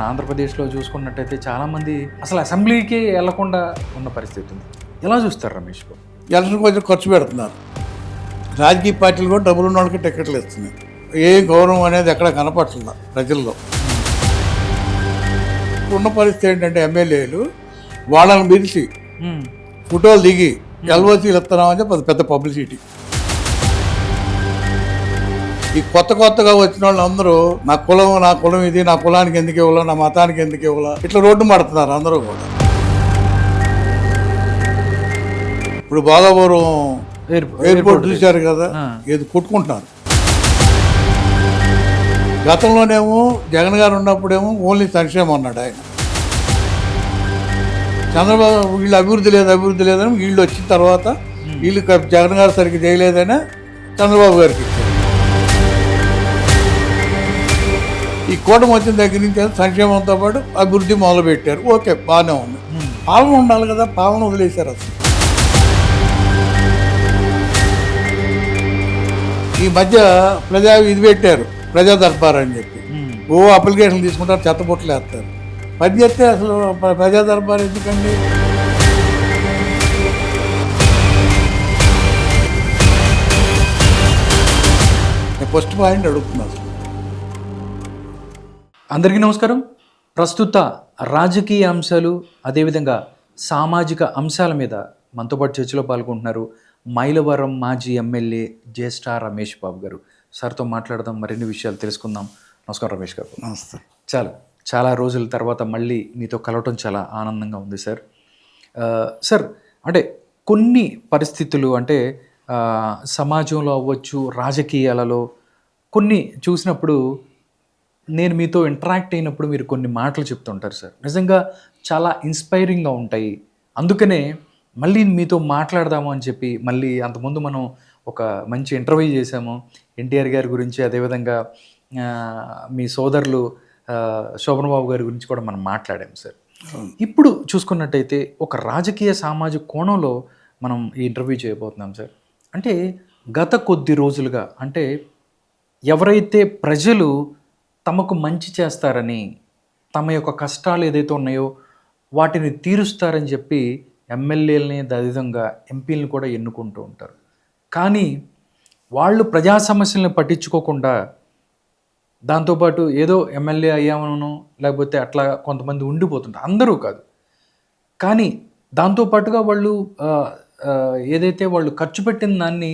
ఆంధ్రప్రదేశ్లో చూసుకున్నట్టయితే చాలామంది అసలు అసెంబ్లీకి వెళ్లకుండా ఉన్న పరిస్థితి ఉంది. ఎలా చూస్తారు రమేష్ బాబు? ఎలక్షన్ కొంచెం ఖర్చు పెడుతున్నారు. రాజకీయ పార్టీలు కూడా డబ్బులు ఉన్న వాళ్ళకి టికెట్లు ఇస్తున్నాయి. ఏ గౌరవం అనేది ఎక్కడ కనపట్ల ప్రజల్లో. ఉన్న పరిస్థితి ఏంటంటే ఎమ్మెల్యేలు వాళ్ళని పిలిచి ఫోటోలు దిగి ఎల్ఓసీలు ఇస్తున్నామని పెద్ద పబ్లిసిటీ. ఈ కొత్తగా వచ్చిన వాళ్ళు అందరూ నా కులం ఇది, నా కులానికి ఎందుకు ఇవ్వాలా, నా మతానికి ఎందుకు ఇవ్వాలా, ఇట్లా రోడ్డు పడుతున్నారు అందరూ కూడా. ఇప్పుడు బాగాపురం ఎయిర్పోర్ట్ చూశారు కదా, ఏది కొట్టుకుంటున్నారు. గతంలోనేమో జగన్ గారు ఉన్నప్పుడేమో ఓన్లీ సంక్షేమం అన్నాడు ఆయన. చంద్రబాబు వీళ్ళు అభివృద్ధి లేదని వీళ్ళు వచ్చిన తర్వాత వీళ్ళు జగన్ గారు సరిగ్గా చేయలేదని చంద్రబాబు గారికి ఇచ్చారు. ఈ కూటమి వచ్చిన దగ్గర నుంచి సంక్షేమంతో పాటు అభివృద్ధి మొదలుపెట్టారు. ఓకే, బాగానే ఉంది. పాలన ఉండాలి కదా, పాలన వదిలేశారు అసలు. ఈ మధ్య ఇది పెట్టారు, ప్రజా దర్బార్ అని చెప్పి. అప్లికేషన్లు తీసుకుంటారు, చెత్తబొట్లు వేస్తారు. పని చేస్తే అసలు ప్రజా దర్బార్ ఎందుకండి? ఫస్ట్ పాయింట్ అడుగుతున్నారు. అందరికీ నమస్కారం. ప్రస్తుత రాజకీయ అంశాలు అదేవిధంగా సామాజిక అంశాల మీద మనతో పాటు చర్చలో పాల్గొంటున్నారు మైలవరం మాజీ ఎమ్మెల్యే జ్యేష్ఠ రమేష్ బాబు గారు. సార్తో మాట్లాడదాం, మరిన్ని విషయాలు తెలుసుకుందాం. నమస్కారం రమేష్ గారు. నమస్తే. చాలా రోజుల తర్వాత మళ్ళీ మీతో కలవటం చాలా ఆనందంగా ఉంది సార్. సార్, అంటే కొన్ని పరిస్థితులు అంటే సమాజంలో అవ్వచ్చు, రాజకీయాలలో కొన్ని చూసినప్పుడు నేను మీతో ఇంటరాక్ట్ అయినప్పుడు మీరు కొన్ని మాటలు చెప్తుంటారు సార్, నిజంగా చాలా ఇన్స్పైరింగ్గా ఉంటాయి. అందుకనే మళ్ళీ మీతో మాట్లాడదాము అని చెప్పి మళ్ళీ అంతకుముందు మనం ఒక మంచి ఇంటర్వ్యూ చేశాము ఎన్టీఆర్ గారి గురించి, అదేవిధంగా మీ సోదరులు శోభన్ బాబు గారి గురించి కూడా మనం మాట్లాడాము సార్. ఇప్పుడు చూసుకున్నట్టయితే ఒక రాజకీయ సామాజిక కోణంలో మనం ఈ ఇంటర్వ్యూ చేయబోతున్నాం సార్. అంటే గత కొద్ది రోజులుగా, అంటే ఎవరైతే ప్రజలు తమకు మంచి చేస్తారని, తమ యొక్క కష్టాలు ఏదైతే ఉన్నాయో వాటిని తీరుస్తారని చెప్పి ఎమ్మెల్యేలని, అదేవిధంగా ఎంపీలను కూడా ఎన్నుకుంటూ ఉంటారు. కానీ వాళ్ళు ప్రజా సమస్యలను పట్టించుకోకుండా దాంతోపాటు ఏదో ఎమ్మెల్యే అయ్యామనో లేకపోతే అట్లా కొంతమంది ఉండిపోతుంటారు, అందరూ కాదు. కానీ దాంతోపాటుగా వాళ్ళు ఏదైతే వాళ్ళు ఖర్చు పెట్టిన దాన్ని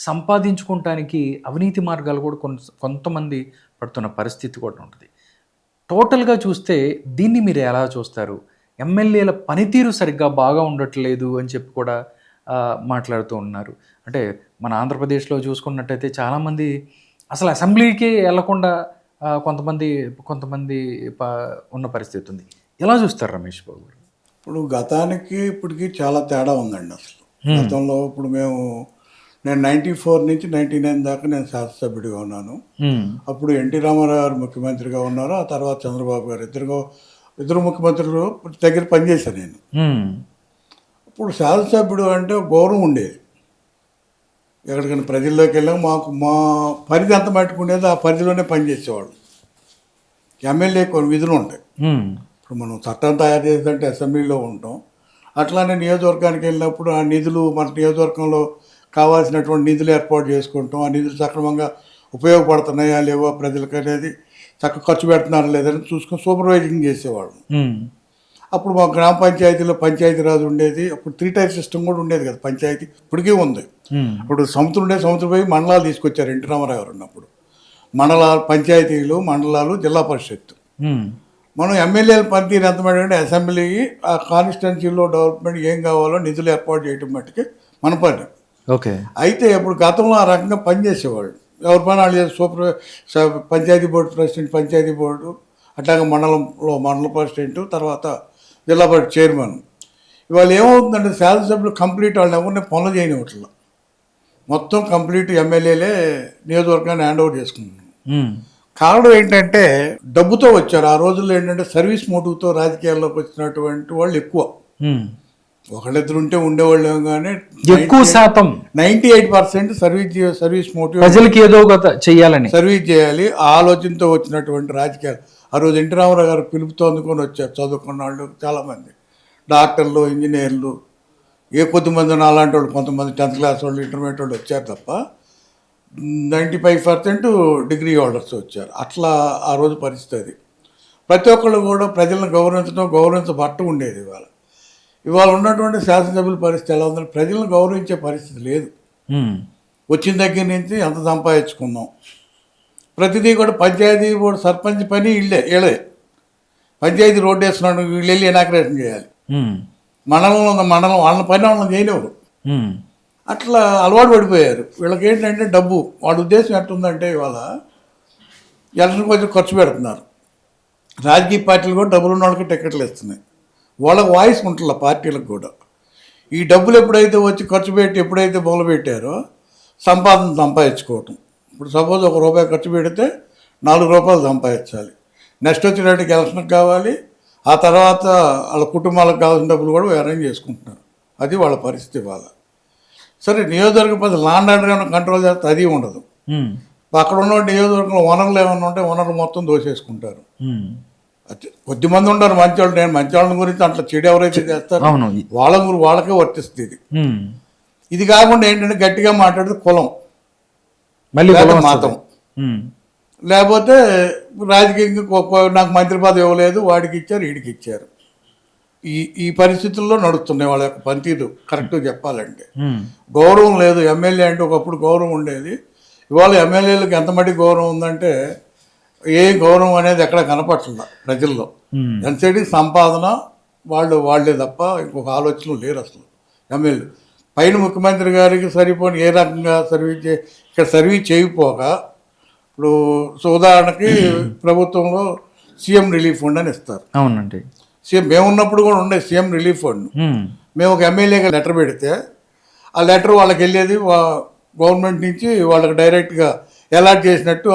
సంపాదించుకోవటానికి అవినీతి మార్గాలు కూడా కొంతమంది పడుతున్న పరిస్థితి కూడా ఉంటుంది. టోటల్గా చూస్తే దీన్ని మీరు ఎలా చూస్తారు? ఎమ్మెల్యేల పనితీరు సరిగ్గా బాగా ఉండట్లేదు అని చెప్పి కూడా మాట్లాడుతూ ఉన్నారు. అంటే మన ఆంధ్రప్రదేశ్లో చూసుకున్నట్టయితే చాలామంది అసలు అసెంబ్లీకి వెళ్లకుండా కొంతమంది ఉన్న పరిస్థితి ఉంది. ఎలా చూస్తారు రమేష్ బాబు గారు? ఇప్పుడు గతానికి ఇప్పటికి చాలా తేడా ఉందండి. అసలు గతంలో ఇప్పుడు నేను 94 నుంచి 99 దాకా నేను శాసనసభ్యుడిగా ఉన్నాను. అప్పుడు ఎన్టీ రామారావు గారు ముఖ్యమంత్రిగా ఉన్నారు. ఆ తర్వాత చంద్రబాబు గారు ఇద్దరు ముఖ్యమంత్రులు దగ్గర పనిచేశాను నేను. ఇప్పుడు శాసనసభ్యుడు అంటే గౌరవం ఉండేది. ఎక్కడికైనా ప్రజల్లోకి వెళ్ళాక మా పరిధి ఎంత మట్టుకుండేది, ఆ పరిధిలోనే పనిచేసేవాళ్ళు. ఎమ్మెల్యే కొన్ని విధులు ఉంటాయి. ఇప్పుడు మనం చట్టం తయారు చేసేదంటే అసెంబ్లీలో ఉంటాం. అట్లానే నియోజకవర్గానికి వెళ్ళినప్పుడు ఆ నిధులు మన నియోజకవర్గంలో కావాల్సినటువంటి నిధులు ఏర్పాటు చేసుకుంటాం. ఆ నిధులు సక్రమంగా ఉపయోగపడుతున్నాయా లేవో ప్రజలకు అనేది, చక్కగా ఖర్చు పెడుతున్నారా లేదని చూసుకొని సూపర్వైజింగ్ చేసేవాళ్ళు. అప్పుడు మా గ్రామ పంచాయతీలో పంచాయతీరాజు ఉండేది. అప్పుడు 3 టైర్ సిస్టమ్ కూడా ఉండేది కదా, పంచాయతీ ఇప్పటికీ ఉంది. ఇప్పుడు సముద్రం పోయి మండలాలు తీసుకొచ్చారు ఎన్టీ రామారావు గారు ఉన్నప్పుడు. పంచాయతీలు, మండలాలు, జిల్లా పరిషత్తు. మనం ఎమ్మెల్యేల పనితీరు ఎంత మటుకంటే అసెంబ్లీ ఆ కాన్స్టిట్యున్సీలో డెవలప్మెంట్ ఏం కావాలో నిధులు ఏర్పాటు చేయడం మట్టుకే మన పని. ఓకే. అయితే ఇప్పుడు గతంలో ఆ రకంగా పనిచేసేవాళ్ళు. ఎవరి పని వాళ్ళు panchayat board president, panchayat board, అట్లాగే మండలంలో మండల ప్రెసిడెంట్, తర్వాత జిల్లా పరిషత్ చైర్మన్. ఇవాళ ఏమవుతుందంటే శాసనసభ్యులు కంప్లీట్ వాళ్ళని ఎవరిని పనులు చేయనివ్వట్లేదు. మొత్తం కంప్లీట్ ఎమ్మెల్యేలే నియోజకవర్గాన్ని హ్యాండ్ ఓవర్ చేసుకుంటున్నాం. కారణం ఏంటంటే డబ్బుతో వచ్చారు. ఆ రోజుల్లో ఏంటంటే సర్వీస్ మోటివ్తో రాజకీయాల్లోకి వచ్చినటువంటి వాళ్ళు ఎక్కువ. ఒకళ్ళిద్దరు ఉంటే ఉండేవాళ్ళు, కానీ ఎక్కువ శాతం 98% సర్వీస్ మోటివ్, ప్రజలకి ఏదో చేయాలని, సర్వీస్ చేయాలి ఆ ఆలోచనతో వచ్చినటువంటి రాజకీయాలు. ఆ రోజు ఎన్టీ రామారావు గారు పిలుపుతో అందుకొని వచ్చారు చదువుకున్న వాళ్ళు చాలామంది, డాక్టర్లు, ఇంజనీర్లు, కొద్దిమంది అలాంటి వాళ్ళు, కొంతమంది 10th క్లాస్ వాళ్ళు, ఇంటర్మీడియట్ వాళ్ళు వచ్చారు తప్ప 95% డిగ్రీ హోల్డర్స్ వచ్చారు. అట్లా ఆ రోజు పరిస్థితి అది. ప్రతి ఒక్కళ్ళు కూడా ప్రజలను గౌరవించబట్ట ఉండేది. ఇవాళ ఉన్నటువంటి శాసనసభ్యుల పరిస్థితి ఎలా ఉందంటే ప్రజలను గౌరవించే పరిస్థితి లేదు. వచ్చిన దగ్గర నుంచి ఎంత సంపాదించుకున్నాం, ప్రతిదీ కూడా పంచాయతీ బోర్డు సర్పంచ్ పని వీళ్ళే పంచాయతీ రోడ్డు వేస్తున్నాడు, వీళ్ళు వెళ్ళి ఇనాగ్రేషన్ చేయాలి. మండలంలో ఉన్న మండలం వాళ్ళ పని వాళ్ళని చేయనివ్వరు. అట్లా అలవాటు పడిపోయారు. వీళ్ళకి ఏంటంటే డబ్బు, వాళ్ళ ఉద్దేశం ఎట్టుందంటే ఇవాళ ఎలక్షన్ కొంచెం ఖర్చు పెడుతున్నారు. రాజకీయ పార్టీలు కూడా డబ్బులు ఉన్న వాళ్ళకి టికెట్లు ఇస్తున్నాయి. వాళ్ళకి వాయిస్ ఉంటుందా పార్టీలకు కూడా. ఈ డబ్బులు ఎప్పుడైతే వచ్చి ఖర్చు పెట్టి ఎప్పుడైతే మొదలుపెట్టారో సంపాదించుకోవటం. ఇప్పుడు సపోజ్ ₹1 ఖర్చు పెడితే ₹4 సంపాదించాలి. నెక్స్ట్ వచ్చినట్టుకి ఎలక్షన్కి కావాలి, ఆ తర్వాత వాళ్ళ కుటుంబాలకు కావాల్సిన డబ్బులు కూడా అరేంజ్ చేసుకుంటున్నారు. అది వాళ్ళ పరిస్థితి. సరే, నియోజకవర్గ పరిస్థితి లాండ్ ఆర్డర్ ఏమైనా కంట్రోల్ చేస్తే అది ఉండదు. అక్కడ ఉన్న నియోజకవర్గంలో వనరులు ఏమైనా ఉంటే వనరులు మొత్తం దోసేసుకుంటారు. కొద్దిమంది ఉంటారు మంచివాళ్ళు. నేను మంచివాళ్ళ గురించి అట్లా చెడు ఎవరైతే చేస్తారో వాళ్ళకే వర్తిస్తుంది ఇది కాకుండా ఏంటంటే గట్టిగా మాట్లాడితే కులం, మళ్ళీ మతం, లేకపోతే రాజకీయంగా నాకు మంత్రి పదవి ఇవ్వలేదు, వాడికి ఇచ్చారు, వీడికి ఇచ్చారు. ఈ పరిస్థితుల్లో నడుస్తున్నాయి వాళ్ళ యొక్క పనితీరు. కరెక్ట్గా చెప్పాలంటే గౌరవం లేదు. ఎమ్మెల్యే అంటే ఒకప్పుడు గౌరవం ఉండేది. ఇవాళ ఎమ్మెల్యేలకు ఎంత మటుకు గౌరవం ఉందంటే ఏ గౌరవం అనేది ఎక్కడ కనపట్ల ప్రజల్లో. ఎంతసేపు సంపాదన వాళ్ళే తప్ప ఇంకొక ఆలోచనలు లేరు అసలు. ఎమ్మెల్యే పైన ముఖ్యమంత్రి గారికి సరిపోని ఏ రకంగా సర్వీస్ చేయకపోగా, ఇప్పుడు ఉదాహరణకి ప్రభుత్వంలో సీఎం రిలీఫ్ ఫండ్ అని ఇస్తారు. అవునండి. మేము ఉన్నప్పుడు కూడా ఉండే సీఎం రిలీఫ్ ఫండ్. మేము ఒక ఎమ్మెల్యేగా లెటర్ పెడితే ఆ లెటర్ వాళ్ళకి వెళ్ళేది గవర్నమెంట్ నుంచి వాళ్ళకి డైరెక్ట్గా అలాట్ చేసినట్టు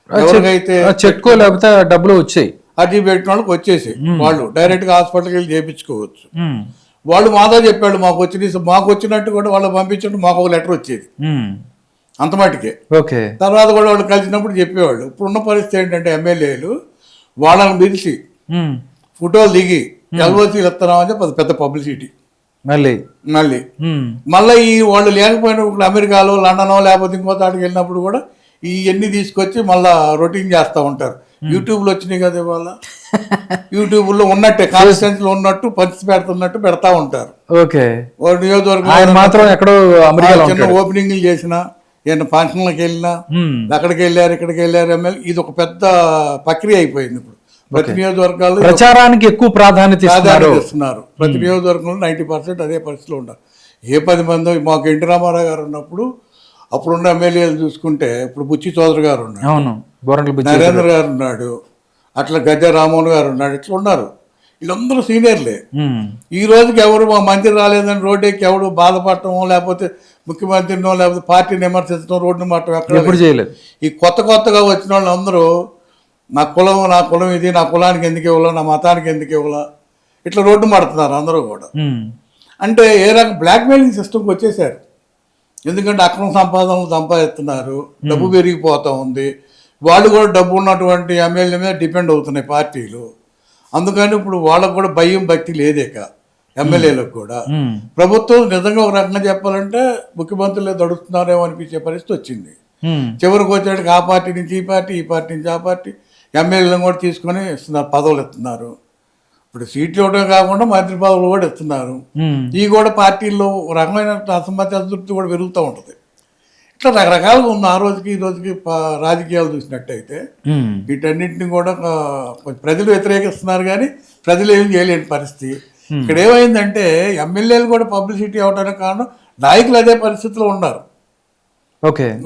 ఎవరికైతే చెక్కో లేకపోతే డబ్బులు వచ్చాయి అర్జీ పెట్టిన వాళ్ళకి వచ్చేసి వాళ్ళు డైరెక్ట్గా హాస్పిటల్కి వెళ్ళి చేయించుకోవచ్చు. వాళ్ళు మాతో చెప్పాడు మాకు వచ్చినట్టు కూడా వాళ్ళు పంపించండి, మాకు ఒక లెటర్ వచ్చేది అంత మటుకే. తర్వాత కూడా వాళ్ళు కలిసినప్పుడు చెప్పేవాళ్ళు. ఇప్పుడున్న పరిస్థితి ఏంటంటే ఎమ్మెల్యేలు వాళ్ళని పిలిచి ఫోటోలు దిగి ఎల్ఓసీలు ఇస్తున్నామని పెద్ద పబ్లిసిటీ. మళ్ళీ ఈ వాళ్ళు లేకపోయినా ఇప్పుడు అమెరికాలో, లండనో లేకపోతే ఇంకో తాటికి వెళ్ళినప్పుడు కూడా ఇవన్నీ తీసుకొచ్చి మళ్ళీ రొటీన్ చేస్తూ ఉంటారు. యూట్యూబ్లో వచ్చినాయి కదా ఇవాళ, యూట్యూబ్లో ఉన్నట్టే కాన్స్టిట్యూన్సీలో ఉన్నట్టు పంచి పెడుతున్నట్టు పెడతా ఉంటారు. నియోజకవర్గం మాత్రం ఎక్కడో చిన్న ఓపెనింగ్లు చేసినా, ఏమన్నా ఫంక్షన్లకు వెళ్ళినా, అక్కడికి వెళ్ళారు ఇక్కడికి వెళ్ళారు ఎమ్మెల్యే. ఇది ఒక పెద్ద ప్రక్రియ అయిపోయింది. ఇప్పుడు ప్రతి నియోజకవర్గాల్లో ప్రచారానికి ఎక్కువ ప్రాధాన్యత ఇస్తున్నారు. ప్రతి నియోజకవర్గంలో 90% అదే పరిస్థితిలో ఉన్నారు. ఏ 10 మంది మాకు ఎన్టీ రామారావు గారు ఉన్నప్పుడు అప్పుడున్న ఎమ్మెల్యేలు చూసుకుంటే, ఇప్పుడు బుచ్చి చౌదరి గారు ఉన్నారు, నరేంద్ర గారు ఉన్నాడు, అట్లా గద్దె రామ్మోహన్ గారు ఉన్నాడు, ఇట్లా ఉన్నారు. వీళ్ళందరూ సీనియర్లే. ఈ రోజుకి ఎవరు మా మంత్రి రాలేదని రోడ్డు ఎక్కి ఎవడు బాధపడటం, లేకపోతే ముఖ్యమంత్రినో లేకపోతే పార్టీని విమర్శించడం, రోడ్డు మాటం ఎక్కడ చేయలేదు. ఈ కొత్తగా వచ్చిన వాళ్ళు అందరూ నా కులం ఇది, నా కులానికి ఎందుకు ఇవ్వాలా, నా మతానికి ఎందుకు ఇవ్వాలా, ఇట్లా రోడ్డు మాడుతున్నారు అందరూ కూడా. అంటే ఏ రకం బ్లాక్మెయిలింగ్ సిస్టమ్కి వచ్చేసారు. ఎందుకంటే అక్రమ సంపాదనలు సంపాదిస్తున్నారు, డబ్బు పెరిగిపోతూ ఉంది. వాళ్ళు కూడా డబ్బు ఉన్నటువంటి ఎమ్మెల్యే మీద డిపెండ్ అవుతున్నాయి పార్టీలు. అందుకని ఇప్పుడు వాళ్ళకు కూడా భయం భక్తి లేదేక ఎమ్మెల్యేలకు కూడా. ప్రభుత్వం నిజంగా ఒక రకంగా చెప్పాలంటే ముఖ్యమంత్రులే దడుస్తున్నారేమో అనిపించే పరిస్థితి వచ్చింది. చివరికి వచ్చేటికి ఆ పార్టీ నుంచి ఈ పార్టీ, ఈ పార్టీ నుంచి ఆ పార్టీ ఎమ్మెల్యేలను కూడా తీసుకొని ఇస్తున్నారు, పదవులు ఇస్తున్నారు. ఇప్పుడు సీట్లు ఇవ్వడం కాకుండా మంత్రి పదవులు కూడా ఇస్తున్నారు. ఈ కూడా పార్టీల్లో రకమైన అసమ్మతి అసంతృప్తి కూడా పెరుగుతూ ఉంటుంది. ఇట్లా రకరకాలుగా ఉంది. ఆ రోజుకి ఈ రోజుకి రాజకీయాలు చూసినట్టయితే వీటన్నింటిని కూడా ప్రజలు వ్యతిరేకిస్తున్నారు, కానీ ప్రజలు ఏం చేయలేని పరిస్థితి. ఇక్కడ ఏమైందంటే ఎమ్మెల్యేలు కూడా పబ్లిసిటీ అవడానికి కారణం నాయకులు అదే పరిస్థితిలో ఉన్నారు.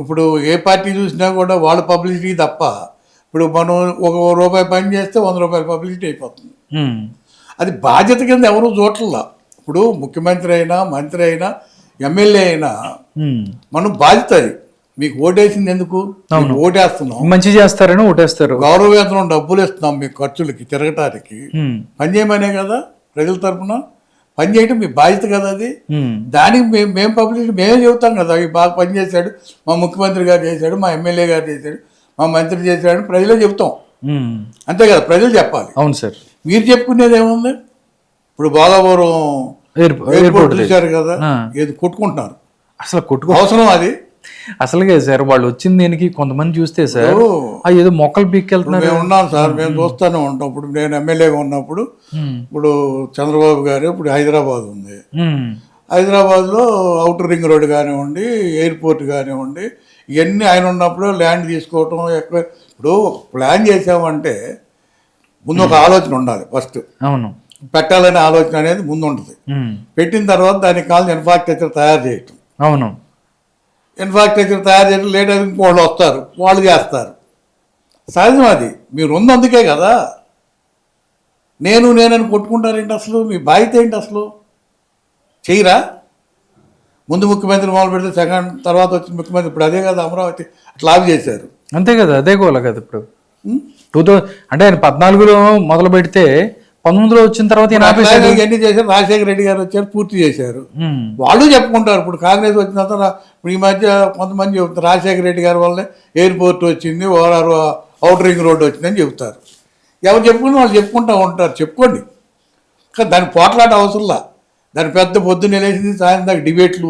ఇప్పుడు ఏ పార్టీ చూసినా కూడా వాళ్ళ పబ్లిసిటీ తప్ప, ఇప్పుడు మనం ₹1 పని చేస్తే ₹100 పబ్లిసిటీ అయిపోతుంది. అది బాధ్యత కింద ఎవరు చూడట్లా. ఇప్పుడు ముఖ్యమంత్రి అయినా, మంత్రి అయినా, ఎమ్మెల్యే అయినా మనం బాధ్యత. అది మీకు ఓటేసింది ఎందుకు? ఓటేస్తున్నాం, మంచి చేస్తారని ఓటేస్తారు. గౌరవ వేతనం డబ్బులు ఇస్తున్నాం మీకు ఖర్చులకి, తిరగటానికి, పని చేయమనే కదా ప్రజల తరఫున. పని చేయటం మీ బాధ్యత కదా అది. దానికి మేము పబ్లిసిటీ మేమే చెబుతాం కదా, ఈ బాగా పని చేశాడు, మా ముఖ్యమంత్రి గారు చేశాడు, మా ఎమ్మెల్యే గారు చేశాడు, మా మంత్రి చేశాడు, ప్రజలే చెబుతాం. అంతే కదా, ప్రజలు చెప్పాలి. అవును సార్. మీరు చెప్పుకునేది ఏముంది? ఇప్పుడు బాలాపురం ఎయిర్పోర్ట్ చూశారు కదా, ఏది కొట్టుకుంటున్నారు, అసలు అవసరం అది? అసలుగా సార్ వాళ్ళు వచ్చింది దీనికి కొంతమంది చూస్తే సార్ ఏదో మొక్కలు పీక్కెళ్తున్నారు. మేము ఉన్నాం సార్, మేము చూస్తూనే ఉంటాం. ఇప్పుడు నేను ఎమ్మెల్యేగా ఉన్నప్పుడు, ఇప్పుడు చంద్రబాబు గారు ఇప్పుడు హైదరాబాద్ ఉంది, హైదరాబాద్లో ఔటర్ రింగ్ రోడ్ కానివ్వండి, ఎయిర్పోర్ట్ కానివ్వండి, ఇవన్నీ ఆయన ఉన్నప్పుడు ల్యాండ్ తీసుకోవటం ఎక్కువ. ఇప్పుడు ప్లాన్ చేసామంటే ముందు ఒక ఆలోచన ఉండాలి ఫస్ట్. అవును, పెట్టాలనే ఆలోచన అనేది ముందు ఉంటుంది. పెట్టిన తర్వాత దానికి కావాల్సిన ఇన్ఫ్రాస్ట్రక్చర్ తయారు చేయటం. అవును, ఇన్ఫ్రాస్ట్రక్చర్ తయారు చేయడం లేట్ అయితే ఇంకోళ్ళు వస్తారు, వాళ్ళు చేస్తారు. సహజం అది. మీరు ఉన్నందుకే కదా. నేనని కొట్టుకుంటారేంటి? అసలు మీ బాధ్యత ఏంటి? అసలు చేయరా? ముందు ముఖ్యమంత్రి మొదలు పెడితే సెకండ్, తర్వాత వచ్చిన ముఖ్యమంత్రి, ఇప్పుడు అదే కదా అమరావతి అట్లా ఆఫ్ చేశారు. అంతే కదా, అదే గోల కదా. ఇప్పుడు 2000 అంటే ఆయన 14లో మొదలు పెడితే 19లో వచ్చిన తర్వాత ఎన్ని చేశారు? రాజశేఖర రెడ్డి గారు వచ్చారు, పూర్తి చేశారు. వాళ్ళు చెప్పుకుంటారు. ఇప్పుడు కాంగ్రెస్ వచ్చిన తర్వాత ఇప్పుడు ఈ మధ్య కొంతమంది చెబుతారు రాజశేఖర రెడ్డి గారి వల్లే ఎయిర్పోర్ట్ వచ్చింది, ఔటర్ రింగ్ రోడ్డు వచ్చిందని చెబుతారు. ఎవరు చెప్పుకుని వాళ్ళు చెప్పుకుంటూ ఉంటారు. చెప్పుకోండి, కానీ దానికి పోట్లాట అవసరంలా. దాని పెద్ద పొద్దున్న లేచింది సాయంత్రం దాకా డిబేట్లు,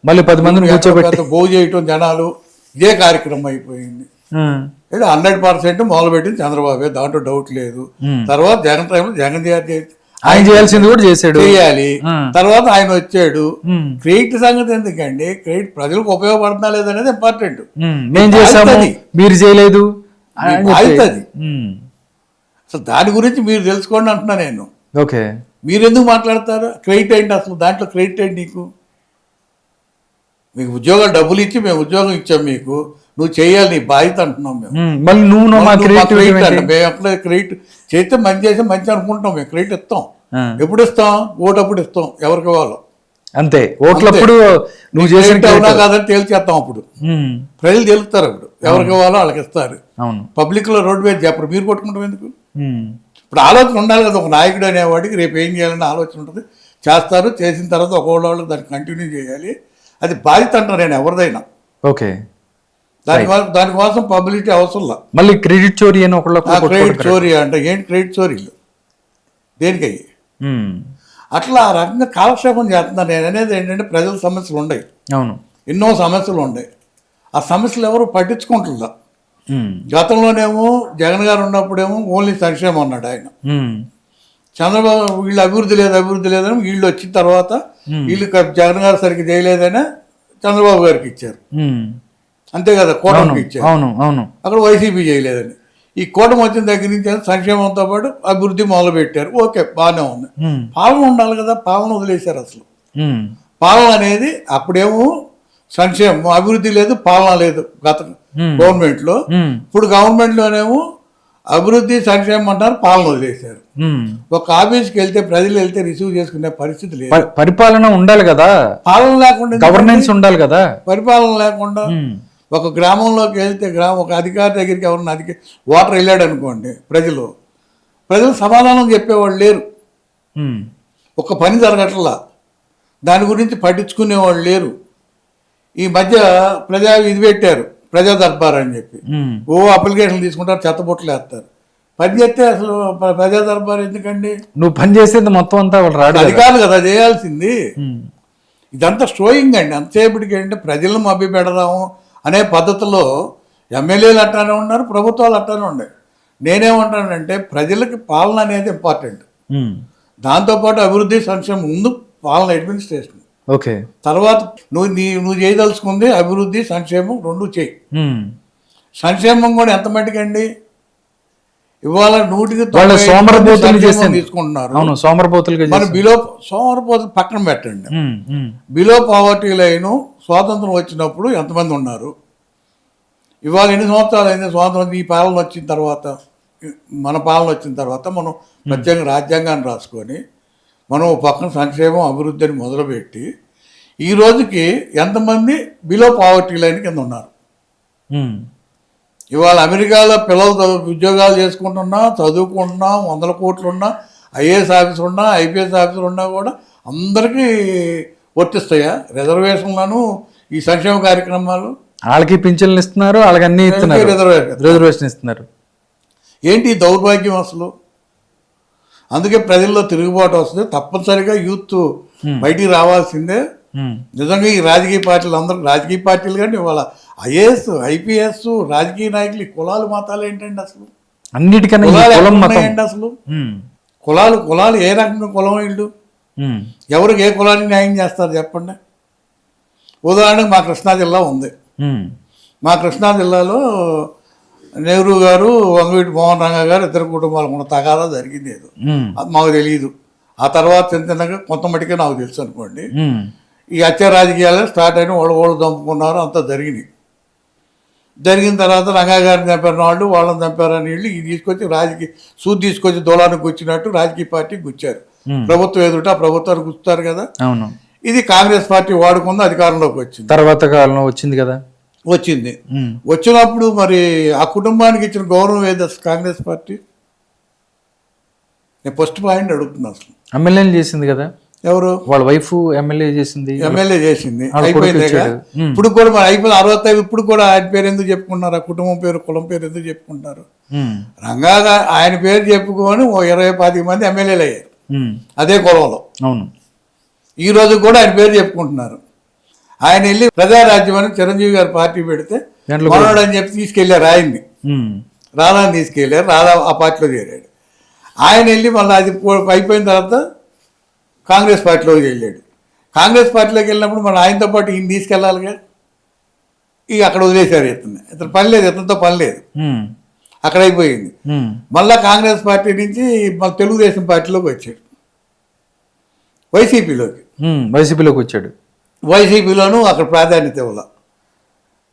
మళ్ళీ 10 మందిని కూర్చోబెట్టి బోగు చేయటం జనాలు, ఇదే కార్యక్రమం అయిపోయింది. 100% మొదలుపెట్టింది చంద్రబాబు, దాంట్లో డౌట్ లేదు. తర్వాత జగన్ టైంలో జగన్ ఆయన చేయాల్సింది కూడా చేయాలి. తర్వాత ఆయన వచ్చాడు. క్రెడిట్ సంగతి ఎందుకండి? క్రెడిట్ ప్రజలకు ఉపయోగపడుతున్నా లేదనేది ఇంపార్టెంట్. మీరు చేయలేదు అవుతుంది. అసలు దాని గురించి మీరు తెలుసుకోండి అంటున్నా నేను. ఓకే, మీరు ఎందుకు మాట్లాడతారు? క్రెడిట్ ఏంటి అసలు? దాంట్లో క్రెడిట్ ఏంటి? మీకు ఉద్యోగాలు డబ్బులు ఇచ్చి మేము ఉద్యోగం ఇచ్చాం, మీకు నువ్వు చేయాలి, నీ బాధ్యత అంటున్నాం మేము. క్రెడిట్ చేస్తే మంచి చేస్తే మంచి అనుకుంటాం. మేము క్రెడిట్ ఇస్తాం. ఎప్పుడు ఇస్తాం? ఓటు అప్పుడు ఇస్తాం, ఎవరికి ఇవ్వాలో అంతే. ఓట్లప్పుడు నువ్వు చేసిన అవునా కాదని తేల్చేస్తాం. అప్పుడు ప్రజలు తెలుస్తారు. అప్పుడు ఎవరికి ఇవ్వాలో వాళ్ళకి ఇస్తారు. పబ్లిక్ లో రోడ్డు మీద చెప్పరు. మీరు కొట్టుకుంటాం ఎందుకు? ఇప్పుడు ఆలోచన ఉండాలి కదా. ఒక నాయకుడు అనేవాడికి రేపు ఏం చేయాలనే ఆలోచన ఉంటుంది. చేస్తారు. చేసిన తర్వాత ఒకళ్ళు దాన్ని కంటిన్యూ చేయాలి. అది బాధ్యత అంటారు నేను ఎవరిదైనా. ఓకే, దానికోసం పబ్లిసిటీ అవసరంలా. మళ్ళీ క్రెడిట్ చోరీ అని క్రెడిట్ చోరీ అంటే ఏంటి? క్రెడిట్ చోరీలు దేనికయ్యి? అట్లా ఆ రకంగా కాలక్షేపం చేస్తున్నారు. నేను అనేది ఏంటంటే ప్రజల సమస్యలు ఉన్నాయి. అవును, ఎన్నో సమస్యలు ఉన్నాయి. ఆ సమస్యలు ఎవరు పట్టించుకుంటుందా? గతంలోనేమో జగన్ గారు ఉన్నప్పుడేమో ఓన్లీ సంక్షేమం అన్నాడు ఆయన. చంద్రబాబు వీళ్ళు అభివృద్ధి లేదని వీళ్ళు వచ్చిన తర్వాత వీళ్ళు జగన్ గారు సరిగ్గా చేయలేదని చంద్రబాబు గారికి ఇచ్చారు. అంతే కదా, కూటమికి ఇచ్చారు. అక్కడ వైసీపీ చేయలేదని. ఈ కూటమి వచ్చిన దగ్గర నుంచి సంక్షేమంతో పాటు అభివృద్ధి మొదలు పెట్టారు. ఓకే, బాగానే ఉంది. పాలన ఉండాలి కదా, పాలన వదిలేశారు. అసలు పాలన అనేది అప్పుడేమో సంక్షేమం, అభివృద్ధి లేదు, పాలన లేదు గత గవర్నమెంట్ లో. ఇప్పుడు గవర్నమెంట్ లోనేమో అభివృద్ధి సంక్షేమం అంటారు, పాలన వదిలేశారు. ఒక ఆఫీస్కి వెళ్తే ప్రజలు వెళ్తే రిసీవ్ చేసుకునే పరిస్థితి లేదు. పరిపాలన ఉండాలి కదా, పాలన లేకుండా గవర్నెన్స్ ఉండాలి కదా. పరిపాలన లేకుండా ఒక గ్రామంలోకి వెళ్తే ఒక అధికారి దగ్గరికి ఎవరన్నా ఓటర్ వెళ్ళాడు అనుకోండి, ప్రజలు సమాధానం చెప్పేవాళ్ళు లేరు. ఒక పని జరగట్లా, దాని గురించి పట్టించుకునేవాళ్ళు లేరు. ఈ మధ్య ఇది పెట్టారు, ప్రజా దర్బార్ అని చెప్పి. అప్లికేషన్లు తీసుకుంటారు, చెత్తబొట్లు వేస్తారు. పని చేస్తే అసలు ప్రజా దర్బార్ ఎందుకండి? నువ్వు పని చేసేది మొత్తం అంతా అది కాదు కదా చేయాల్సింది. ఇదంతా స్ట్రోయింగ్ అండి. అంతసేపటికి ఏంటంటే ప్రజలను మభ్య పెడదాము అనే పద్ధతిలో ఎమ్మెల్యేలు అట్టానే ఉన్నారు, ప్రభుత్వాలు అట్టానే ఉన్నాయి. నేనేమంటానంటే ప్రజలకి పాలన అనేది ఇంపార్టెంట్. దాంతోపాటు అభివృద్ధి సంక్షేమం ముందు పాలన, అడ్మినిస్ట్రేషన్. ఓకే, తర్వాత నువ్వు చేయదలుచుకుంది అభివృద్ధి సంక్షేమం రెండు చేయి. సంక్షేమం కూడా ఎంత మట్టుకండి? ఇవాళ 100% తీసుకుంటున్నారు. సోమరపోతులు పక్కన పెట్టండి. బిలో పావర్టీ లైన్ స్వాతంత్రం వచ్చినప్పుడు ఎంతమంది ఉన్నారు? ఇవాళ ఎన్ని సంవత్సరాలు అయింది స్వాతంత్రం? ఈ పాలన వచ్చిన తర్వాత, మన పాలన వచ్చిన తర్వాత మనం ప్రత్యేకంగా రాజ్యాంగాన్ని రాసుకొని మనం పక్కన సంక్షేమం అభివృద్ధి అని మొదలుపెట్టి ఈ రోజుకి ఎంతమంది బిలో పావర్టీ లైన్ కింద ఉన్నారు? ఇవాళ అమెరికాలో పిల్లలు ఉద్యోగాలు చేసుకుంటున్నా, చదువుకుంటున్నా, 100 కోట్లు ఉన్నా, ఐఏఎస్ ఆఫీసర్ ఉన్నా, ఐపీఎస్ ఆఫీసర్ ఉన్నా కూడా అందరికీ వర్తిస్తాయా రిజర్వేషన్లను ఈ సంక్షేమ కార్యక్రమాలు? వాళ్ళకి పింఛన్లు ఇస్తున్నారు, వాళ్ళకి అన్ని ఇస్తున్నారు, రిజర్వేషన్ ఇస్తున్నారు. ఏంటి ఈ దౌర్భాగ్యం అసలు? అందుకే ప్రజల్లో తిరుగుబాటు వస్తుంది. తప్పనిసరిగా యూత్ బయటికి రావాల్సిందే. నిజంగా ఈ రాజకీయ పార్టీలు అందరూ రాజకీయ పార్టీలు కానీ వాళ్ళ ఐఏఎస్ ఐపీఎస్ రాజకీయ నాయకులు ఈ కులాలు మతాలు ఏంటండి అసలు? అన్నిటికన్నా ఈ కులాలు కులం ఎక్కడ మతం ఉన్నాయండి అసలు? కులాలు ఏ రకంగా కులం వీళ్ళు? ఎవరికి ఏ కులానికి న్యాయం చేస్తారు చెప్పండి? ఉదాహరణకు మా కృష్ణా జిల్లా ఉంది. మా కృష్ణా జిల్లాలో నెహ్రూ గారు, వంగవీటి మోహన్ రంగ గారు ఇద్దరు కుటుంబాలకు ఉన్న తగాదా జరిగింది. ఏదో అది మాకు తెలియదు. ఆ తర్వాత చిన్నగా కొంత మటుకే నాకు తెలుసు అనుకోండి. ఈ హత్య రాజకీయాలు స్టార్ట్ అయిన వాళ్ళు చంపుకున్నారు, అంతా జరిగిన తర్వాత రంగా గారిని చంపారు వాళ్ళు, వాళ్ళని చంపారని వీళ్ళు ఇది తీసుకొచ్చి సూది తీసుకొచ్చి దూలానికి గుచ్చినట్టు రాజకీయ పార్టీకి గుచ్చారు. ప్రభుత్వం ఎదుట ఆ ప్రభుత్వానికి గుచ్చుతారు కదా. అవును. ఇది కాంగ్రెస్ పార్టీ వాడుకుంది, అధికారంలోకి వచ్చింది. తర్వాత కాలంలో వచ్చింది కదా. వచ్చినప్పుడు మరి ఆ కుటుంబానికి ఇచ్చిన గౌరవం ఏది అసలు కాంగ్రెస్ పార్టీ? నేను ఫస్ట్ పాయింట్ అడుగుతున్నా. అసలు ఎమ్మెల్యేలు చేసింది కదా. ఎవరు? వాళ్ళ వైఫ్ ఎమ్మెల్యే చేసింది. అయిపోయింది. ఇప్పుడు కూడా మరి అయిపోయింది 65. ఇప్పుడు కూడా ఆయన పేరు ఎందుకు చెప్పుకుంటున్నారు? ఆ కుటుంబం పేరు కులం పేరు ఎందుకు చెప్పుకుంటున్నారు? రంగాగా ఆయన పేరు చెప్పుకొని 20-25 మంది ఎమ్మెల్యేలు అయ్యారు అదే కులంలో. అవును. ఈ రోజు కూడా ఆయన పేరు చెప్పుకుంటున్నారు. ఆయన వెళ్ళి ప్రజారాజ్యం అని చిరంజీవి గారు పార్టీ పెడితే మనోడు అని చెప్పి తీసుకెళ్లారు ఆయన్ని. రాధాని తీసుకెళ్లారు. రాధా ఆ పార్టీలో చేరాడు. ఆయన వెళ్ళి మళ్ళీ అది అయిపోయిన తర్వాత కాంగ్రెస్ పార్టీలోకి వెళ్ళాడు. కాంగ్రెస్ పార్టీలోకి వెళ్ళినప్పుడు మన ఆయనతో పాటు ఈయన తీసుకెళ్ళాలిగా. ఇక అక్కడ వదిలేశారు. ఇతను పని లేదు, ఇతనితో పని లేదు, అక్కడ అయిపోయింది. మళ్ళా కాంగ్రెస్ పార్టీ నుంచి మన తెలుగుదేశం పార్టీలోకి వచ్చాడు. వైసీపీలోకి వచ్చాడు. వైసీపీలోనూ అక్కడ ప్రాధాన్యత ఇవ్వాల.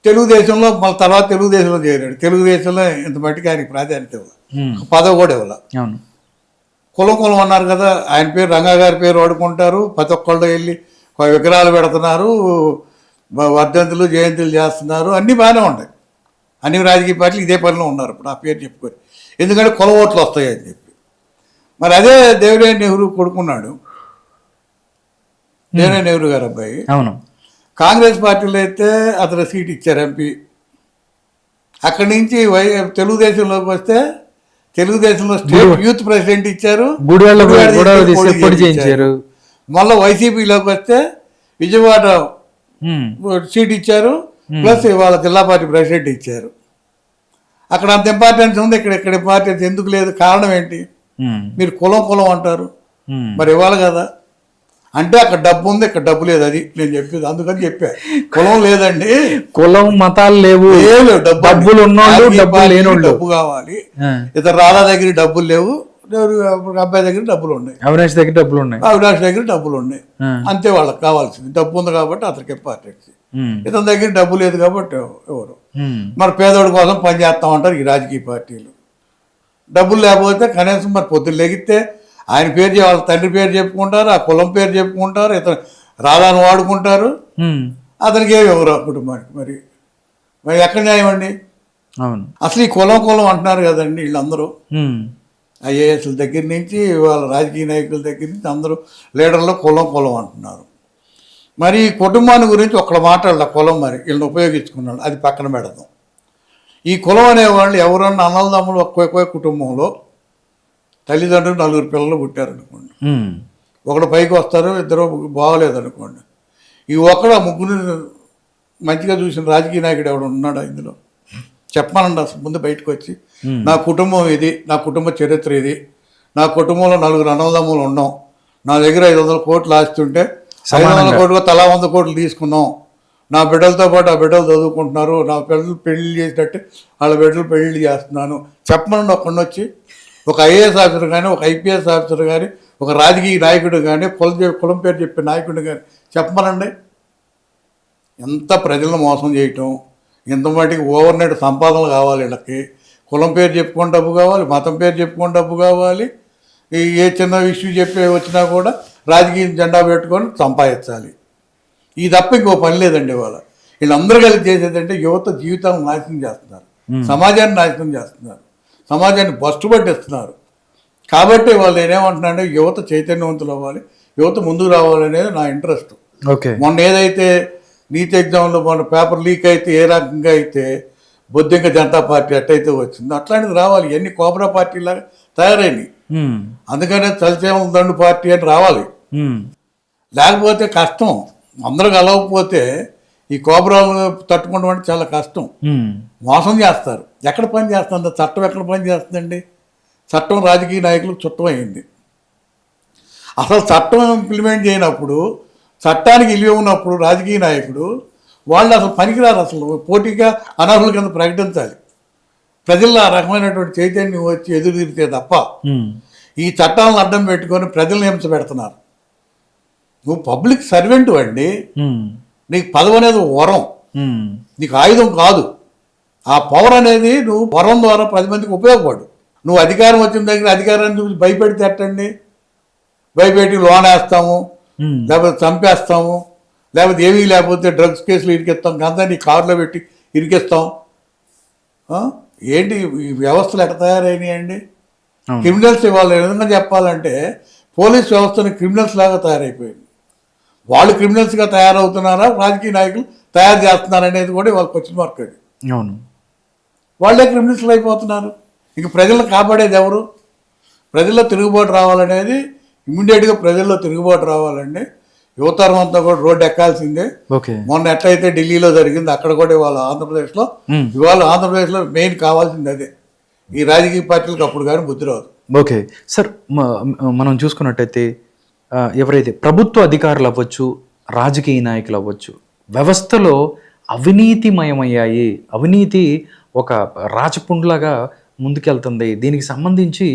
తెలుగుదేశంలో మళ్ళీ తర్వాత తెలుగుదేశంలో చేరాడు. తెలుగుదేశంలో ఇంత మట్టికి ఆయనకి ప్రాధాన్యత ఇవ్వాలి, పదవి కూడా ఇవ్వాలి. కులం అన్నారు కదా. ఆయన పేరు రంగా గారి పేరు వాడుకుంటారు. ప్రతి ఒక్కళ్ళు వెళ్ళి విగ్రహాలు పెడుతున్నారు, వర్ధంతులు జయంతులు చేస్తున్నారు, అన్నీ బాగానే ఉంటాయి. అన్ని రాజకీయ పార్టీలు ఇదే పనిలో ఉన్నారు ఇప్పుడు ఆ పేరు చెప్పుకొని. ఎందుకంటే కుల ఓట్లు వస్తాయని చెప్పి. మరి అదే దేవినేని నెహ్రూ కొడుకున్నాడు, దేవినేని నెహ్రూ గారు అబ్బాయి. అవును. కాంగ్రెస్ పార్టీలో అయితే అతను సీట్ ఇచ్చారు ఎంపీ. అక్కడి నుంచి తెలుగుదేశంలోకి వస్తే తెలుగుదేశంలో స్టేట్ యూత్ ప్రెసిడెంట్ ఇచ్చారు, మళ్ళీ వైసీపీలోకి వస్తే విజయవాడ సీట్ ఇచ్చారు, ప్లస్ వాళ్ళ జిల్లా పార్టీ ప్రెసిడెంట్ ఇచ్చారు. అక్కడ అంత ఇంపార్టెన్స్ ఉంది, ఇక్కడ ఇంపార్టెన్స్ ఎందుకు లేదు? కారణం ఏంటి? మీరు కులం అంటారు, మరి ఇవ్వాలి కదా. అంటే అక్కడ డబ్బు ఉంది, ఇక్కడ డబ్బు లేదు. అది నేను చెప్పేది. అందుకని చెప్పా కులం లేదండి, కులం మతాలు లేవు, డబ్బులు ఉన్నోళ్ళు డబ్బు లేనోళ్ళు. డబ్బు కావాలి. ఇతర రాధా దగ్గర డబ్బులు లేవు, అబ్బాయి దగ్గర డబ్బులు ఉన్నాయి, అవినాష్ దగ్గర డబ్బులు ఉన్నాయి. అంతే వాళ్ళకి కావాల్సింది. డబ్బు ఉంది కాబట్టి అతనికి ఇంపార్టెన్స్. ఇతని దగ్గర డబ్బు లేదు కాబట్టి ఎవరు. మరి పేదోడి కోసం పనిచేస్తామంటారు ఈ రాజకీయ పార్టీలు. డబ్బులు లేకపోతే కనీసం మరి పొద్దున్న లెగిస్తే ఆయన పేరు వాళ్ళ తండ్రి పేరు చెప్పుకుంటారు, ఆ కులం పేరు చెప్పుకుంటారు, ఇతను రాధాను వాడుకుంటారు, అతనికి ఏమి ఎవరు కుటుంబానికి. మరి ఎక్కడ న్యాయం అండి? అసలు ఈ కులం అంటున్నారు కదండి వీళ్ళందరూ. ఐఏఎస్ల దగ్గర నుంచి వాళ్ళ రాజకీయ నాయకుల దగ్గర నుంచి అందరూ లీడర్లు కులం అంటున్నారు. మరి ఈ కుటుంబాన్ని గురించి ఒక్కడ మాట్లాడాలి. కులం మరి వీళ్ళని ఉపయోగించుకున్నాడు, అది పక్కన పెడదాం. ఈ కులం అనేవాళ్ళు ఎవరన్నా అన్నదమ్ములు ఒక్కొక్క కుటుంబంలో తల్లిదండ్రులు 4 పిల్లలు పుట్టారనుకోండి, ఒకడు పైకి వస్తారు, ఇద్దరు బాగోలేదనుకోండి, ఈ ఒక్కడు 3 మంచిగా చూసిన రాజకీయ నాయకుడు ఎవడు ఉన్నాడా ఇందులో? చెప్పమనండి అసలు ముందు బయటకు వచ్చి. నా కుటుంబం ఇది, నా కుటుంబ చరిత్ర ఇది, నా కుటుంబంలో 4 అన్నదమ్ములు ఉన్నాం, నా దగ్గర 500 కోట్లు ఆస్తుంటే 500 కోట్లు తలా 100 కోట్లు తీసుకున్నాం, నా బిడ్డలతో పాటు ఆ బిడ్డలు చదువుకుంటున్నారు, నా పిల్లలు పెళ్లి చేసినట్టు వాళ్ళ బిడ్డలు పెళ్లి చేస్తున్నాను చెప్పమనండి. ఒక్కడిని వచ్చి ఒక ఐఏఎస్ ఆఫీసర్ కానీ, ఒక ఐపీఎస్ ఆఫీసర్ కానీ, ఒక రాజకీయ నాయకుడు కానీ, కులం పేరు చెప్పే నాయకుడు కానీ చెప్పమనండి. ఎంత ప్రజలను మోసం చేయటం, ఎంత మటుకు ఓవర్ నైట్ సంపాదనలు కావాలి వీళ్ళకి. కులం పేరు చెప్పుకొని డబ్బు కావాలి, మతం పేరు చెప్పుకొని డబ్బు కావాలి, ఏ చిన్న ఇష్యూ చెప్పే వచ్చినా కూడా రాజకీయ జెండా పెట్టుకొని సంపాదించాలి. ఈ తప్ప ఇంకో పని లేదండి. వీళ్ళందరూ కలిసి చేసేదంటే యువత జీవితాలను నాశనం చేస్తున్నారు, సమాజాన్ని నాశనం చేస్తున్నారు, సమాజాన్ని బస్టు పట్టిస్తున్నారు. కాబట్టి వాళ్ళు నేనేమంటున్నానంటే యువత చైతన్యవంతులు అవ్వాలి, యువత ముందుకు రావాలి అనేది నా ఇంట్రెస్ట్. మొన్న ఏదైతే నీట్ ఎగ్జామ్లో మన పేపర్ లీక్ అయితే ఏ రకంగా అయితే బొద్దింక జనతా పార్టీ ఎట్టయితే వచ్చిందో అట్లాంటిది రావాలి. ఇవన్నీ కోబ్రా పార్టీలాగా తయారైనవి. అందుకనే చలిచేమల దండు పార్టీ అని రావాలి. లేకపోతే కష్టం. అందరూ కలవకపోతే ఈ కోబ్రాలు తట్టుకోవడం అంటే చాలా కష్టం. మోసం చేస్తారు. ఎక్కడ పని చేస్తుంది చట్టం? ఎక్కడ పని చేస్తుందండి? చట్టం రాజకీయ నాయకులకు చుట్టం అయింది. అసలు చట్టం ఇంప్లిమెంట్ చేయనప్పుడు, చట్టానికి విలువ ఉన్నప్పుడు రాజకీయ నాయకుడు వాళ్ళు అసలు పనికిరారు. అసలు పోటీగా అనర్హుల కింద ప్రకటించాలి. ప్రజల్లో ఆ రకమైనటువంటి చైతన్యం వచ్చి ఎదురు తిరిగితే తప్ప ఈ చట్టాలను అడ్డం పెట్టుకొని ప్రజలను హింస పెడుతున్నారు. నువ్వు పబ్లిక్ సర్వెంట్ అండి. నీకు పదవి అనేది వరం, నీకు ఆయుధం కాదు. ఆ పవర్ అనేది నువ్వు వరం ద్వారా 10 మందికి ఉపయోగపడు. నువ్వు అధికారం వచ్చిన దగ్గర అధికారాన్ని చూసి భయపెడితే ఎట్టండి? భయపెట్టి లోన్ వేస్తాము, లేకపోతే చంపేస్తాము, లేకపోతే ఏమీ లేకపోతే డ్రగ్స్ కేసులు ఇరికిస్తాం, గంతా నీ కారులో పెట్టి ఇరికిస్తాం. ఏంటి ఈ వ్యవస్థలు ఎట్లా తయారైనాయండి? క్రిమినల్స్ ఇవాళ విధంగా చెప్పాలంటే పోలీస్ వ్యవస్థని క్రిమినల్స్ లాగా తయారైపోయింది. వాళ్ళు క్రిమినల్స్గా తయారవుతున్నారా, రాజకీయ నాయకులు తయారు చేస్తున్నారు అనేది కూడా వాళ్ళకి క్వశ్చన్ మార్క్. అది అవును, వాళ్ళే క్రిమినల్స్లు అయిపోతున్నారు. ఇంక ప్రజలను కాపాడేది ఎవరు? ప్రజల్లో తిరుగుబాటు రావాలనేది ఇమ్మీడియట్గా ప్రజల్లో తిరుగుబాటు రావాలండి. యువతరం అంతా కూడా రోడ్డు ఎక్కాల్సిందే. మొన్న ఎట్లయితే ఢిల్లీలో జరిగింది అక్కడ కూడా ఇవాళ ఆంధ్రప్రదేశ్లో, ఇవాళ ఆంధ్రప్రదేశ్లో మెయిన్ కావాల్సింది అదే. ఈ రాజకీయ పార్టీలకు అప్పుడు కానీ బుద్ధి రాదు. ఓకే సార్, మనం చూసుకున్నట్టయితే ఎవరైతే ప్రభుత్వ అధికారులు అవ్వచ్చు, రాజకీయ నాయకులు అవ్వచ్చు, వ్యవస్థలో అవినీతిమయమయ్యాయి. అవినీతి ఒక రాచపుండ్లాగా ముందుకెళ్తుంది. దీనికి సంబంధించి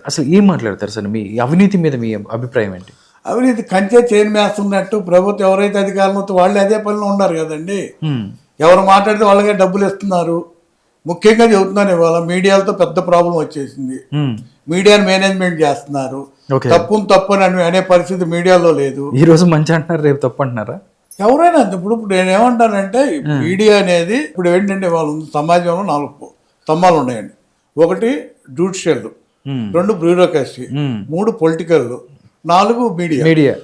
అసలు ఏం మాట్లాడతారు సార్? మీ అవినీతి మీద మీ అభిప్రాయం ఏంటి? అవినీతి కంచే చేను మేస్తున్నట్టు ప్రభుత్వం ఎవరైతే అధికారులు వాళ్ళే అదే పనిలో ఉన్నారు కదండి. ఎవరు మాట్లాడితే వాళ్ళకే డబ్బులు ఇస్తున్నారు. ముఖ్యంగా చెబుతున్నాను, ఇవాళ మీడియాలతో పెద్ద ప్రాబ్లం వచ్చేసింది. మీడియాని మేనేజ్మెంట్ చేస్తున్నారు. తప్పు అని అనే పరిస్థితి మీడియాలో లేదు. ఈ రోజు మంచి అంటున్నారు, రేపు తప్పు అంటున్నారా? ఎవరైనా ఇప్పుడు నేనేమంటానంటే మీడియా అనేది ఇప్పుడు ఏంటంటే వాళ్ళు సమాజంలో 4 స్తంభాలు ఉన్నాయండి. 1 జ్యుడిషియల్, 2 బ్యూరోక్రసీ, 3 పొలిటికల్, 4 మీడియా.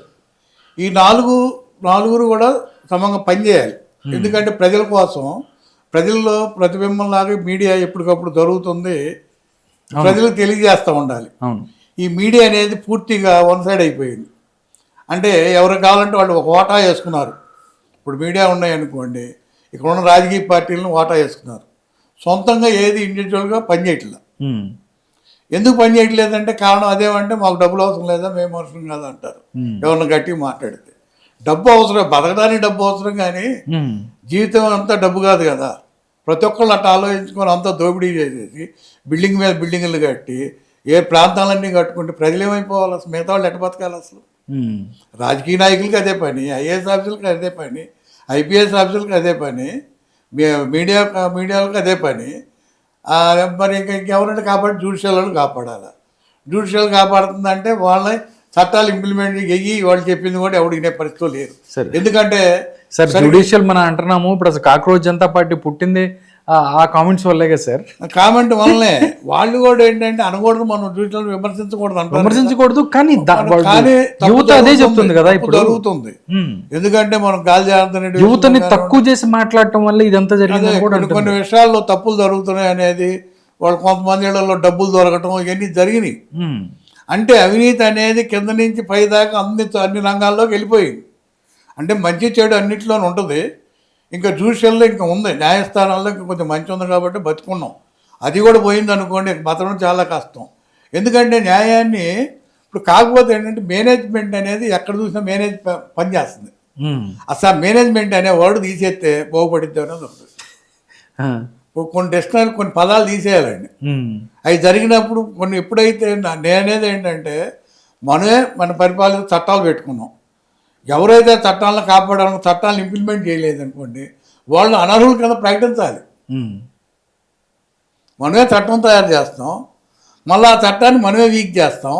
ఈ నాలుగురు కూడా సమంగా పనిచేయాలి. ఎందుకంటే ప్రజల కోసం, ప్రజల్లో ప్రతిబింబంలాగా మీడియా ఎప్పటికప్పుడు జరుగుతుంది, ప్రజలకు తెలియజేస్తూ ఉండాలి. ఈ మీడియా అనేది పూర్తిగా వన్ సైడ్ అయిపోయింది. అంటే ఎవరికి కావాలంటే వాళ్ళు ఒక వాటా వేసుకున్నారు. ఇప్పుడు మీడియా ఉన్నాయనుకోండి, ఇక్కడ ఉన్న రాజకీయ పార్టీలను వాటా వేసుకున్నారు. సొంతంగా ఏది ఇండివిజువల్గా పనిచేయట్లేదు. ఎందుకు పని చేయట్లేదంటే కారణం అదేమంటే మాకు డబ్బులు అవసరం లేదా, మేము అవసరం కాదు అంటారు. ఎవరిని గట్టిగా మాట్లాడితే డబ్బు అవసరం, బతకడానికి డబ్బు అవసరం, కానీ జీవితం అంతా డబ్బు కాదు కదా. ప్రతి ఒక్కళ్ళు అట్లా ఆలోచించుకొని అంతా దోపిడీ చేసేసి బిల్డింగ్ మీద బిల్డింగ్లు కట్టి ఏ ప్రాంతాలన్నీ కట్టుకుంటే ప్రజలు ఏమైపోవాలి? అసలు మిగతా వాళ్ళు ఎట్ట బతకాలి? అసలు రాజకీయ నాయకులకి అదే పని, ఐఏఎస్ ఆఫీసులకి అదే పని, ఐపీఎస్ ఆఫీసులకి అదే పని, మీడియాలకు అదే పని. మరి ఇంకెవరంటే కాపాడి జ్యుడిషియల్ వాళ్ళు కాపాడాలి. జ్యుడిషియల్ కాపాడుతుందంటే వాళ్ళ చట్టాలు ఇంప్లిమెంట్ అయ్యి వాళ్ళు చెప్పింది కూడా ఎవడు వినే పరిస్థితులు లేరు. ఎందుకంటే సార్ జ్యుడిషియల్ మనం అంటున్నాము, ఇప్పుడు అసలు కాక్రోచ్ జనతా పార్టీ పుట్టింది ఆ కామెంట్స్ వల్లే కదా సార్. కామెంట్ వల్లనే. వాళ్ళు కూడా ఏంటంటే అనకూడదు, మనం జ్యుడిషియల్ విమర్శించకూడదు, కానీ యువత అదే చెప్తుంది కదా ఇప్పుడు జరుగుతుంది. ఎందుకంటే మనం గాలి జనార్దన్ యువతని తక్కువ చేసి మాట్లాడటం వల్ల ఇదంతా జరిగింది. కొన్ని విషయాల్లో తప్పులు జరుగుతున్నాయి అనేది, వాళ్ళు కొంతమంది ఇళ్లలో డబ్బులు దొరకటం ఇవన్నీ జరిగినాయి. అంటే అవినీతి అనేది కింద నుంచి పై దాకా అన్ని రంగాల్లోకి వెళ్ళిపోయింది. అంటే మంచి చెడు అన్నింటిలోనే ఉంటుంది. ఇంకా జ్యుడిషియల్లో ఇంకా ఉంది, న్యాయస్థానాల్లో ఇంకా కొంచెం మంచి ఉంది కాబట్టి బతుకున్నాం. అది కూడా పోయింది అనుకోండి, బతకడం చాలా కష్టం. ఎందుకంటే న్యాయాన్ని ఇప్పుడు కాకపోతే ఏంటంటే మేనేజ్మెంట్ అనేది ఎక్కడ చూసినా పనిచేస్తుంది. అసలు మేనేజ్మెంట్ అనే వర్డ్ తీసేస్తే బాగుపడిద్ది అనేది ఉంటుంది. కొన్ని డిక్షనరీ కొన్ని పదాలు తీసేయాలండి. అవి జరిగినప్పుడు కొన్ని ఎప్పుడైతే నేనేది ఏంటంటే మనమే మన పరిపాలన చట్టాలు పెట్టుకున్నాం. ఎవరైతే చట్టాలను కాపాడాలని చట్టాలను ఇంప్లిమెంట్ చేయలేదనుకోండి, వాళ్ళు అనర్హుల కింద ప్రకటించాలి. మనమే చట్టం తయారు చేస్తాం, మళ్ళీ ఆ చట్టాన్ని మనమే వీక్ చేస్తాం.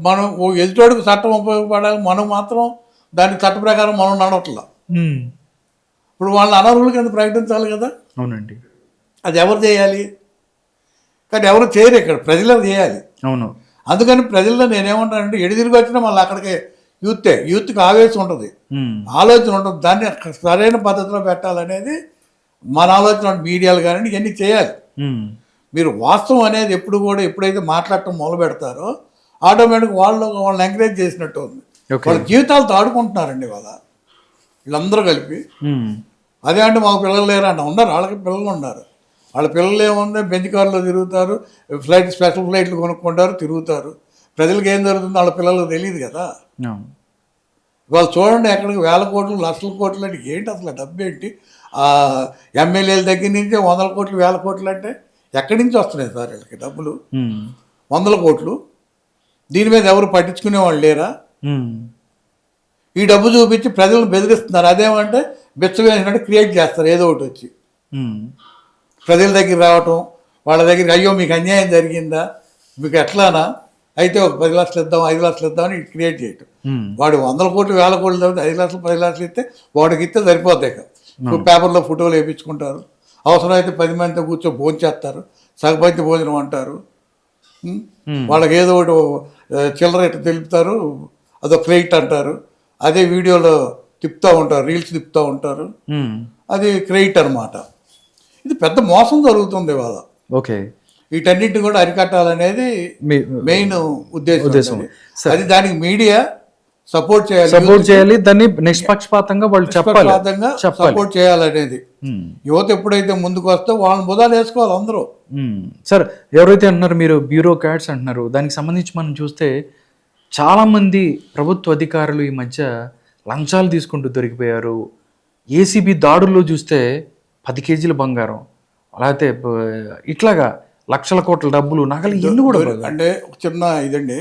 మనం ఎదుటోడికి చట్టం ఉపయోగపడాలి, మనం మాత్రం దాని చట్ట ప్రకారం మనం నడవట్లా. ఇప్పుడు వాళ్ళని అనర్హుల కింద ప్రకటించాలి కదా. అవునండి, అది ఎవరు చేయాలి? కానీ ఎవరు చేయరు, ఇక్కడ ప్రజలు చేయాలి. అవును. అందుకని ప్రజల్లో నేనేమంటానంటే ఎడిదిరిగి వచ్చినా మళ్ళీ అక్కడికి యూత్కి ఆవేశం ఉంటుంది, ఆలోచన ఉంటుంది. దాన్ని సరైన పద్ధతిలో పెట్టాలనేది మన ఆలోచన మీడియాలు కానీ ఇవన్నీ చేయాలి. ఉమ్. మీరు వాస్తవం అనేది ఎప్పుడు కూడా ఎప్పుడైతే మాట్లాడటం మొదలు పెడతారో ఆటోమేటిక్ వాళ్ళని ఎంకరేజ్ చేసినట్టు ఉంది. Okay. వాళ్ళ జీవితాలతో ఆడుకుంటున్నారండి వీళ్ళందరూ కలిపి. ఉమ్. అదే అంటే మాకు పిల్లలు లేరంట, ఉన్నారు, వాళ్ళకి పిల్లలు ఉన్నారు. వాళ్ళ పిల్లలు ఏముంది, బెంచ్ కార్లో తిరుగుతారు, స్పెషల్ ఫ్లైట్లు కొనుక్కుంటారు, తిరుగుతారు. ప్రజలకు ఏం జరుగుతుందో వాళ్ళ పిల్లలకు తెలియదు కదా. అవును. వాళ్ళు చూడండి ఎక్కడికి వేల కోట్లు లక్షల కోట్లు అంటే ఏంటి అసలు డబ్బు ఏంటి? ఎమ్మెల్యేల దగ్గర నుంచి 100 కోట్లు 1000 కోట్లు అంటే ఎక్కడి నుంచి వస్తున్నాయి సార్ వీళ్ళకి డబ్బులు? ఉమ్. 100 కోట్లు. దీని మీద ఎవరు పట్టించుకునే వాళ్ళు లేరా? ఉమ్. ఈ డబ్బు చూపించి ప్రజలను బెదిరిస్తున్నారు. అదేమంటే బెచ్చ వేసినట్టు క్రియేట్ చేస్తారు ఏదో ఒకటి వచ్చి. ఉమ్. ప్రజల దగ్గర రావటం, వాళ్ళ దగ్గరికి అయ్యో మీకు అన్యాయం జరిగిందా, మీకు ఎట్లానా, అయితే ఒక 10 లక్షలు ఇద్దాం 5 లక్షలు ఇద్దామని క్రియేట్ చేయటం. ఉమ్. వాడు 100 కోట్లు 1000 కోట్లు చదివితే 5 లక్షలు 10 లక్షలు ఇస్తే వాడికి ఇస్తే సరిపోతాయి కదా. పేపర్లో ఫోటోలు వేయించుకుంటారు, అవసరమైతే 10 మందితో కూర్చో భోంచేస్తారు, సగపంచి భోజనం అంటారు. వాళ్ళకి ఏదో ఒకటి చిల్లర ఇట్లా తెలుపుతారు, అదో క్రెడిట్ అంటారు, అదే వీడియోలో తిప్పుతూ ఉంటారు, రీల్స్ తిప్పుతూ ఉంటారు, ఉమ్. అది క్రెడిట్ అనమాట. ఇది పెద్ద మోసం జరుగుతుంది ఇవాళ. ఓకే. వీటన్నిటిని కూడా అరికట్టాలనేది మెయిన్ ఉద్దేశం. అది దానికి మీడియా సపోర్ట్ చేయాలి, దాన్ని నిష్పక్షపాతంగా వాళ్ళు చెప్పాలి, సపోర్ట్ చేయాలనేది. యువత ఎప్పుడైతే ముందుకు వస్తే వాళ్ళని బుధాలు వేసుకోవాలి అందరూ. సార్, ఎవరైతే అంటున్నారు మీరు బ్యూరోక్రాట్స్ అంటున్నారు, దానికి సంబంధించి మనం చూస్తే చాలామంది ప్రభుత్వ అధికారులు ఈ మధ్య లంచాలు తీసుకుంటూ దొరికిపోయారు. ఏసీబీ దాడుల్లో చూస్తే 10 కేజీల బంగారం, అలాగే ఇట్లాగా లక్షల కోట్ల డబ్బులు, నగలు ఇల్లు కూడా. అంటే ఒక చిన్న ఇదండి,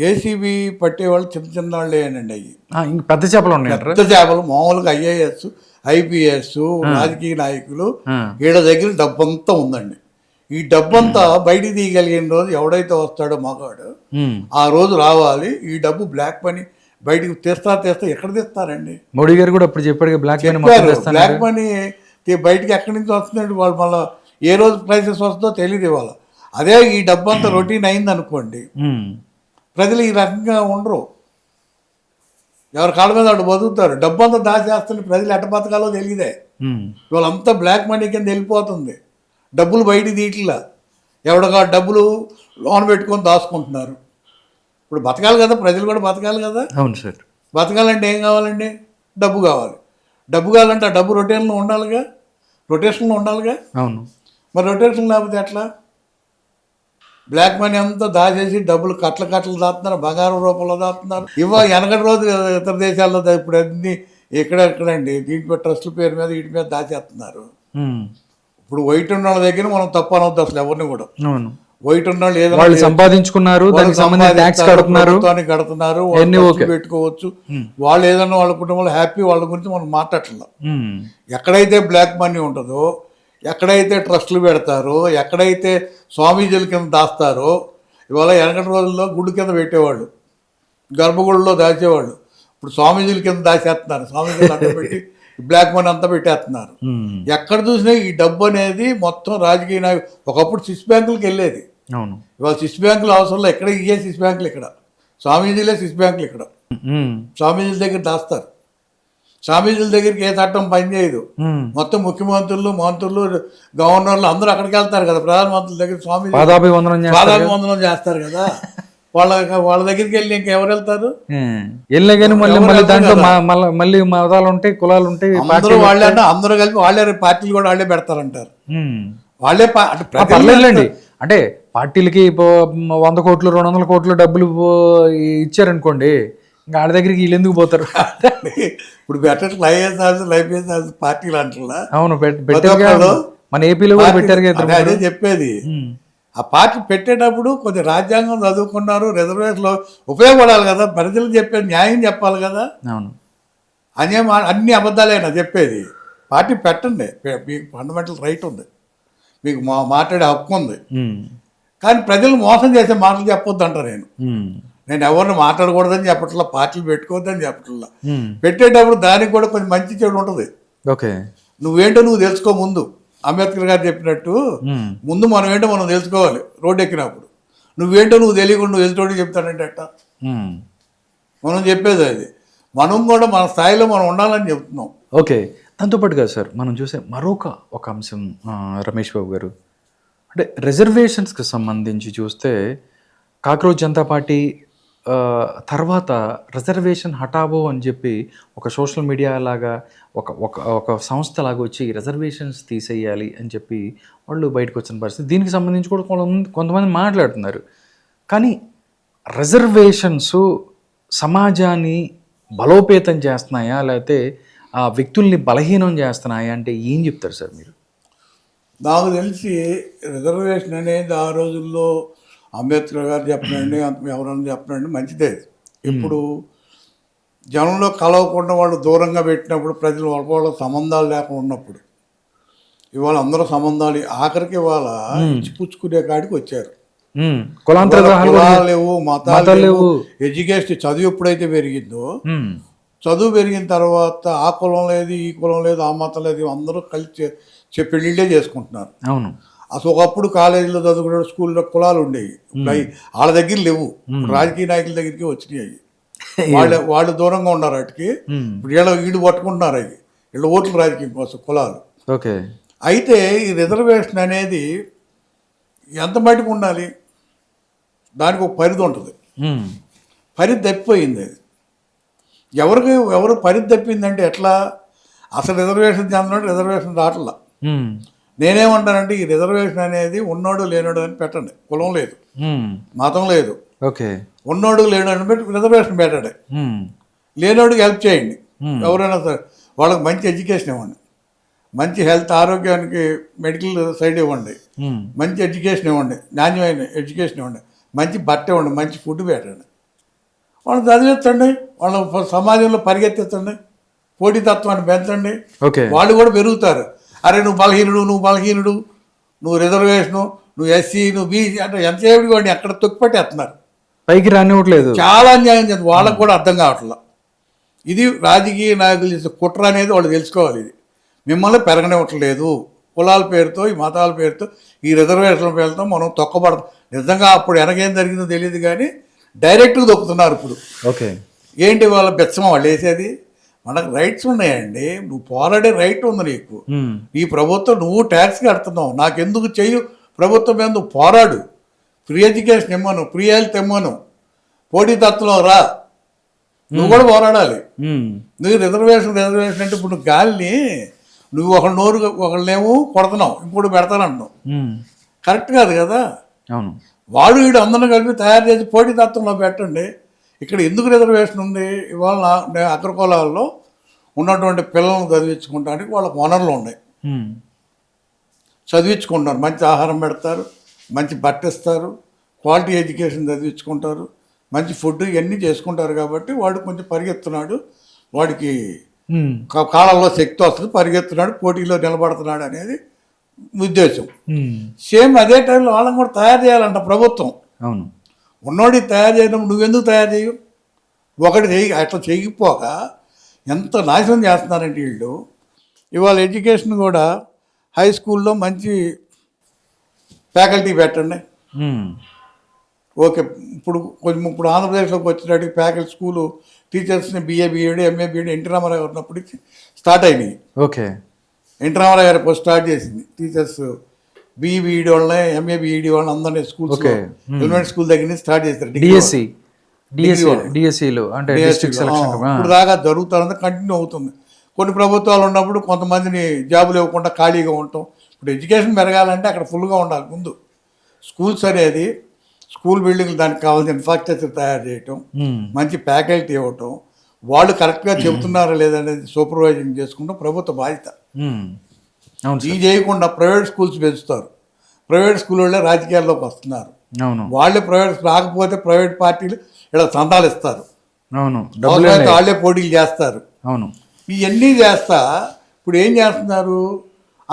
ఏసీబీ పట్టేవాళ్ళు చిన్న చిన్న వాళ్ళేనండి. అవి పెద్ద చేపలు ఉన్నాయి, పెద్ద చేపలు మామూలుగా IAS IPS రాజకీయ నాయకులు వీళ్ళ దగ్గర డబ్బంతా ఉందండి. ఈ డబ్బంతా బయటికి తీయగలిగిన రోజు ఎవడైతే వస్తాడో మగాడు ఆ రోజు రావాలి. ఈ డబ్బు బ్లాక్ మనీ బయటకు తెస్తా ఎక్కడ తెస్తారండి? మోడీ గారు కూడా అప్పుడు చెప్పాడు బ్లాక్ మనీ బయటికి ఎక్కడి నుంచి వస్తుందండి? వాళ్ళు మళ్ళీ ఏ రోజు క్రైసిస్ వస్తుందో తెలియదు ఇవాళ. అదే ఈ డబ్బు అంతా రొటీన్ అయింది అనుకోండి, ప్రజలు ఈ రకంగా ఉండరు, ఎవరి కాళ్ళ మీద వాళ్ళు బతుకుతారు. డబ్బు అంతా దాచేస్తుంది, ప్రజలు ఎట్ట బతకాలో తెలియదే. వాళ్ళంతా బ్లాక్ మనీ కింద వెళ్ళిపోతుంది, డబ్బులు బయటికి తీయట్లా. ఎవడగా డబ్బులు లోన్ పెట్టుకొని దాచుకుంటున్నారు. ఇప్పుడు బతకాలి కదా, ప్రజలు కూడా బతకాలి కదా. అవును సార్. బతకాలంటే ఏం కావాలండి? డబ్బు కావాలి. డబ్బు కావాలంటే ఆ డబ్బు రొటేషన్లో ఉండాలిగా. అవును. మరి రొటేషన్ లేకపోతే ఎట్లా? బ్లాక్ మనీ అంతా దాచేసి డబ్బులు కట్టలు దాస్తున్నారు, బంగారం రూపంలో దాస్తున్నారు. వెనకటి రోజు ఇతర దేశాల్లో ఇప్పుడు అన్ని ఎక్కడండి దీంట్లో ట్రస్టుల పేరు మీద వీటి మీద దాచేస్తున్నారు. ఇప్పుడు వైట్ ఉన్న వాళ్ళ దగ్గర మనం తప్పు అనవద్దు అసలు ఎవరిని కూడా. వైట్ ఉన్న వాళ్ళు ఏదో సంపాదించుకున్నారు, కడుతున్నారు, పెట్టుకోవచ్చు. వాళ్ళు ఏదన్నా వాళ్ళ కుటుంబంలో హ్యాపీ, వాళ్ళ గురించి మనం మాట్లాడట్లా. ఎక్కడైతే బ్లాక్ మనీ ఉంటుందో, ఎక్కడైతే ట్రస్టులు పెడతారో, ఎక్కడైతే స్వామీజీల కింద దాస్తారో, ఇవాళ వెనకటి రోజుల్లో గుడి కింద పెట్టేవాళ్ళు, గర్భగుడిలో దాచేవాళ్ళు. ఇప్పుడు స్వామీజీల కింద దాచేస్తున్నారు, స్వామీజీలు అంతా పెట్టి బ్లాక్ మనీ అంతా పెట్టేస్తున్నారు. ఎక్కడ చూసినా ఈ డబ్బు అనేది మొత్తం రాజకీయ నాయకులు. ఒకప్పుడు స్విస్ బ్యాంకులకు వెళ్ళేది, ఇవాళ స్విస్ బ్యాంకులు అవసరంలో. ఎక్కడ ఇయ్యే స్విస్ బ్యాంకులు ఇక్కడ, స్వామీజీలే స్విస్ బ్యాంకులు ఇక్కడ. స్వామీజీల దగ్గర దాస్తారు. స్వామీజీల దగ్గరికి ఏ చట్టం పనిచేయదు. మొత్తం ముఖ్యమంత్రులు, మంత్రులు, గవర్నర్లు అందరూ అక్కడికి వెళ్తారు కదా, ప్రధానమంత్రుల దగ్గర స్వామీజీ పాదాభివందనం చేస్తారు కదా. వాళ్ళ దగ్గరికి వెళ్ళి ఇంకెవరు వెళ్తారు? కానీ మళ్ళీ మతాలు ఉంటాయి, కులాలు ఉంటాయి, అందరూ వాళ్ళే. అందరూ కలిపి వాళ్ళే పార్టీలు కూడా వాళ్ళే పెడతారంటారు. వాళ్ళే పర్లేదులేండి. అంటే పార్టీలకి 100 కోట్లు 200 కోట్లు డబ్బులు ఇచ్చారనుకోండి, ఇంకా వాళ్ళ దగ్గరికి వీళ్ళు ఎందుకు పోతారు? ఇప్పుడు పెట్టట్లా ఐఏఎస్ పార్టీలు అంటారా? అవును, పెట్టారు. మన ఏపీలో కూడా పెట్టారు కదా. అదే చెప్పేది. ఆ పార్టీ పెట్టేటప్పుడు కొద్ది రాజ్యాంగం చదువుకున్నారు, రిజర్వేషన్లో ఉపయోగపడాలి కదా, ప్రజలకు చెప్పేది న్యాయం చెప్పాలి కదా. అవును. అన్ని అబద్ధాలైనా చెప్పేది. పార్టీ పెట్టండి, మీకు ఫండమెంటల్ రైట్ ఉంది, మీకు మాట్లాడే హక్కు ఉంది. కానీ ప్రజలు మోసం చేసే మాటలు చెప్పొద్దు అంటారు. నేను ఎవరిని మాట్లాడకూడదని చెప్పట్లా, పార్టీలు పెట్టుకోవద్దని చెప్పట్లా. పెట్టేటప్పుడు దానికి కూడా కొంచెం మంచి చెడు ఉంటుంది. ఓకే, నువ్వేంటో నువ్వు తెలుసుకో ముందు. అంబేద్కర్ గారు చెప్పినట్టు ముందు మనం ఏంటో మనం తెలుసుకోవాలి. రోడ్డు ఎక్కినప్పుడు నువ్వేంటో నువ్వు తెలియకుండా నువ్వు ఎదుటోడికి చెప్తానంటే అట్ట. మనం చెప్పేది అది. మనం కూడా మన స్థాయిలో మనం ఉండాలని చెప్తున్నాం. ఓకే, దాంతోపాటుగా సార్ మనం చూసే ఒక అంశం రమేష్ బాబు గారు, అంటే రిజర్వేషన్స్కి సంబంధించి చూస్తే కాక్రోచ్ జనతా పార్టీ తర్వాత రిజర్వేషన్ హఠావో అని చెప్పి ఒక సోషల్ మీడియా లాగా ఒక ఒక ఒక సంస్థ లాగా వచ్చి రిజర్వేషన్స్ తీసేయాలి అని చెప్పి వాళ్ళు బయటకు వచ్చిన పరిస్థితి. దీనికి సంబంధించి కూడా కొంతమంది మాట్లాడుతున్నారు. కానీ రిజర్వేషన్స్ సమాజాన్ని బలోపేతం చేస్తున్నాయా, లేకపోతే ఆ వ్యక్తుల్ని బలహీనం చేస్తున్నాయా అంటే ఏం చెప్తారు సార్ మీరు? నాకు తెలిసి రిజర్వేషన్ అనేది ఆ రోజుల్లో అంబేద్కర్ గారు చెప్పనండి, ఎవరన్నా చెప్పనండి, మంచిదే. ఇప్పుడు జనంలో కలవకుండా వాళ్ళు దూరంగా పెట్టినప్పుడు, ప్రజలు వాళ్ళ సంబంధాలు లేకుండా ఉన్నప్పుడు, ఇవాళ అందరూ సంబంధాలు ఆఖరికి ఇవాళ ఇచ్చిపుచ్చుకునే కాడికి వచ్చారు. కులాలు లేవు, మతాలు లేవు. ఎడ్యుకేషన్ చదువు ఎప్పుడైతే పెరిగిందో, చదువు పెరిగిన తర్వాత ఆ కులం లేదు, ఈ కులం లేదు, ఆ మతం లేదు, అందరూ కలిసి పెళ్ళిళ్ళే చేసుకుంటున్నారు. అవును. అసలు ఒకప్పుడు కాలేజీలో చదువుకునే స్కూల్లో కులాలు ఉండేవి, వాళ్ళ దగ్గర లేవు. రాజకీయ నాయకుల దగ్గరికి వచ్చినాయి. వాళ్ళు దూరంగా ఉన్నారు వాటికి. ఇప్పుడు వీళ్ళు పట్టుకుంటున్నారు అవి, వీళ్ళ ఓట్ల రాజకీయం కోసం కులాలు. ఓకే. అయితే ఈ రిజర్వేషన్ అనేది ఎంత మటుకు ఉండాలి, దానికి ఒక పరిధి ఉంటుంది. పరిధి తప్పిపోయింది. అది ఎవరు పరిధి తప్పిందంటే ఎట్లా? అసలు రిజర్వేషన్ చెందినట్టు రిజర్వేషన్ రావట్లా. నేనేమంటానంటే ఈ రిజర్వేషన్ అనేది ఉన్నోడు లేనోడు అని పెట్టండి. కులం లేదు, మతం లేదు. ఓకే. ఉన్నోడు లేనోడు అని పెట్టి రిజర్వేషన్ పెట్టండి. లేనోడికి హెల్ప్ చేయండి. ఎవరైనా సరే వాళ్ళకి మంచి ఎడ్యుకేషన్ ఇవ్వండి, మంచి హెల్త్ ఆరోగ్యానికి మెడికల్ సైడ్ ఇవ్వండి, మంచి ఎడ్యుకేషన్ ఇవ్వండి, నాణ్యమైన ఎడ్యుకేషన్ ఇవ్వండి, మంచి బట్ట ఇవ్వండి, మంచి ఫుడ్ పెట్టండి. వాళ్ళు చదివించండి, వాళ్ళ సమాజంలో పరిగెత్తించండి, పోటీతత్వాన్ని పెంచండి. వాళ్ళు కూడా పెరుగుతారు. అరే నువ్వు బలహీనుడు, నువ్వు రిజర్వేషను, నువ్వు ఎస్సీ, నువ్వు బీసీ అంటే ఎంతసేపు వాడిని ఎక్కడ తొక్కిపట్టేస్తున్నారు, పైకి రానివ్వట్లేదు. చాలా అన్యాయం చేస్తుంది. వాళ్ళకు కూడా అర్థం కావట్లేదు. ఇది రాజకీయ నాయకులు చేసే కుట్ర అనేది వాళ్ళు తెలుసుకోవాలి. ఇది మిమ్మల్ని పెరగనివ్వట్లేదు. కులాల పేరుతో, ఈ మతాల పేరుతో, ఈ రిజర్వేషన్ల పేరుతో మనం తొక్కబడతాం. నిజంగా అప్పుడు వెనకేం జరిగిందో తెలియదు, కానీ డైరెక్ట్గా దొక్కుతున్నారు ఇప్పుడు. ఓకే. ఏంటి వాళ్ళ బెచ్చమా వాళ్ళు వేసేది? మనకు రైట్స్ ఉన్నాయండి, నువ్వు పోరాడే రైట్ ఉంది నీకు. ఈ ప్రభుత్వం నువ్వు ట్యాక్స్ కడుతున్నావు, నాకెందుకు చెయ్యు ప్రభుత్వం మీద నువ్వు పోరాడు. ఫ్రీ ఎడ్యుకేషన్ ఇమ్మను, ఫ్రీ హెల్త్ ఇమ్మను, పోటీతత్వంలో రా, నువ్వు కూడా పోరాడాలి. నువ్వు రిజర్వేషన్ అంటే ఇప్పుడు గాలిని నువ్వు ఒకళ్ళనేమో కొడుతున్నావు, ఇంకోటి పెడతానంటున్నావు. కరెక్ట్ కాదు కదా. అవును. వాడు వీడు అందరిని కలిపి తయారు చేసి పోటీతత్వంలో పెట్టండి. ఇక్కడ ఎందుకు రిజర్వేషన్ ఉంది? ఇవాళ అగ్రకులాల్లో ఉన్నటువంటి పిల్లలను చదివించుకుంటానికి వాళ్ళకి వనరులు ఉన్నాయి, చదివించుకుంటారు, మంచి ఆహారం పెడతారు, మంచి బట్ట ఇస్తారు, క్వాలిటీ ఎడ్యుకేషన్ చదివించుకుంటారు, మంచి ఫుడ్ ఇవన్నీ చేసుకుంటారు. కాబట్టి వాడు కొంచెం పరిగెత్తున్నాడు, వాడికి కాలంలో శక్తి వస్తుంది, పరిగెత్తున్నాడు, పోటీలో నిలబడుతున్నాడు అనేది ఉద్దేశం. సేమ్ అదే టైంలో వాళ్ళని కూడా తయారు చేయాలంట ప్రభుత్వం. అవును. ఉన్నోడి తయారు చేయడం నువ్వెందుకు తయారు చేయవు? ఒకటి చేయి, అట్లా చేయకపోక ఎంత నాశనం చేస్తున్నారంటే వీళ్ళు. ఇవాళ ఎడ్యుకేషన్ కూడా హై స్కూల్లో మంచి ఫ్యాకల్టీ పెట్టండి. ఓకే. ఇప్పుడు ఆంధ్రప్రదేశ్లోకి వచ్చినట్టు ఫ్యాకల్టీ స్కూలు టీచర్స్ని BA BEd MA BEd NT Rama Rao గారు ఉన్నప్పుడు స్టార్ట్ అయినాయి. ఓకే. ఎన్టీ రామారావు గారు పోస్ట్ స్టార్ట్ చేసింది. టీచర్స్ BE BEd వాళ్ళని, MA BEd వాళ్ళని అందరినీ స్కూల్స్, ఎలిమెంటరీ స్కూల్ దగ్గర నుంచి స్టార్ట్ చేస్తారు. ఇప్పుడు దాకా జరుగుతున్నది, కంటిన్యూ అవుతుంది. కొన్ని ప్రభుత్వాలు ఉన్నప్పుడు కొంతమందిని జాబులు ఇవ్వకుండా ఖాళీగా ఉండటం. ఇప్పుడు ఎడ్యుకేషన్ పెరగాలంటే అక్కడ ఫుల్గా ఉండాలి. ముందు స్కూల్స్ అనేది, స్కూల్ బిల్డింగ్లు, దానికి కావాల్సిన ఇన్ఫ్రాస్ట్రక్చర్ తయారు చేయటం, మంచి ఫ్యాకల్టీ ఇవ్వటం, వాళ్ళు కరెక్ట్గా చెబుతున్నారా లేదనేది సూపర్వైజింగ్ చేసుకుంటాం ప్రభుత్వ బాధ్యత. ఇది చేయకుండా ప్రైవేట్ స్కూల్స్ పెంచుతారు. ప్రైవేట్ స్కూల్ వాళ్ళే రాజకీయాల్లోకి వస్తున్నారు. వాళ్ళే ప్రైవేట్ రాకపోతే ప్రైవేట్ పార్టీలు ఇలా సంతాలు ఇస్తారు, వాళ్ళే పోటీలు చేస్తారు. ఇవన్నీ చేస్తా ఇప్పుడు ఏం చేస్తున్నారు?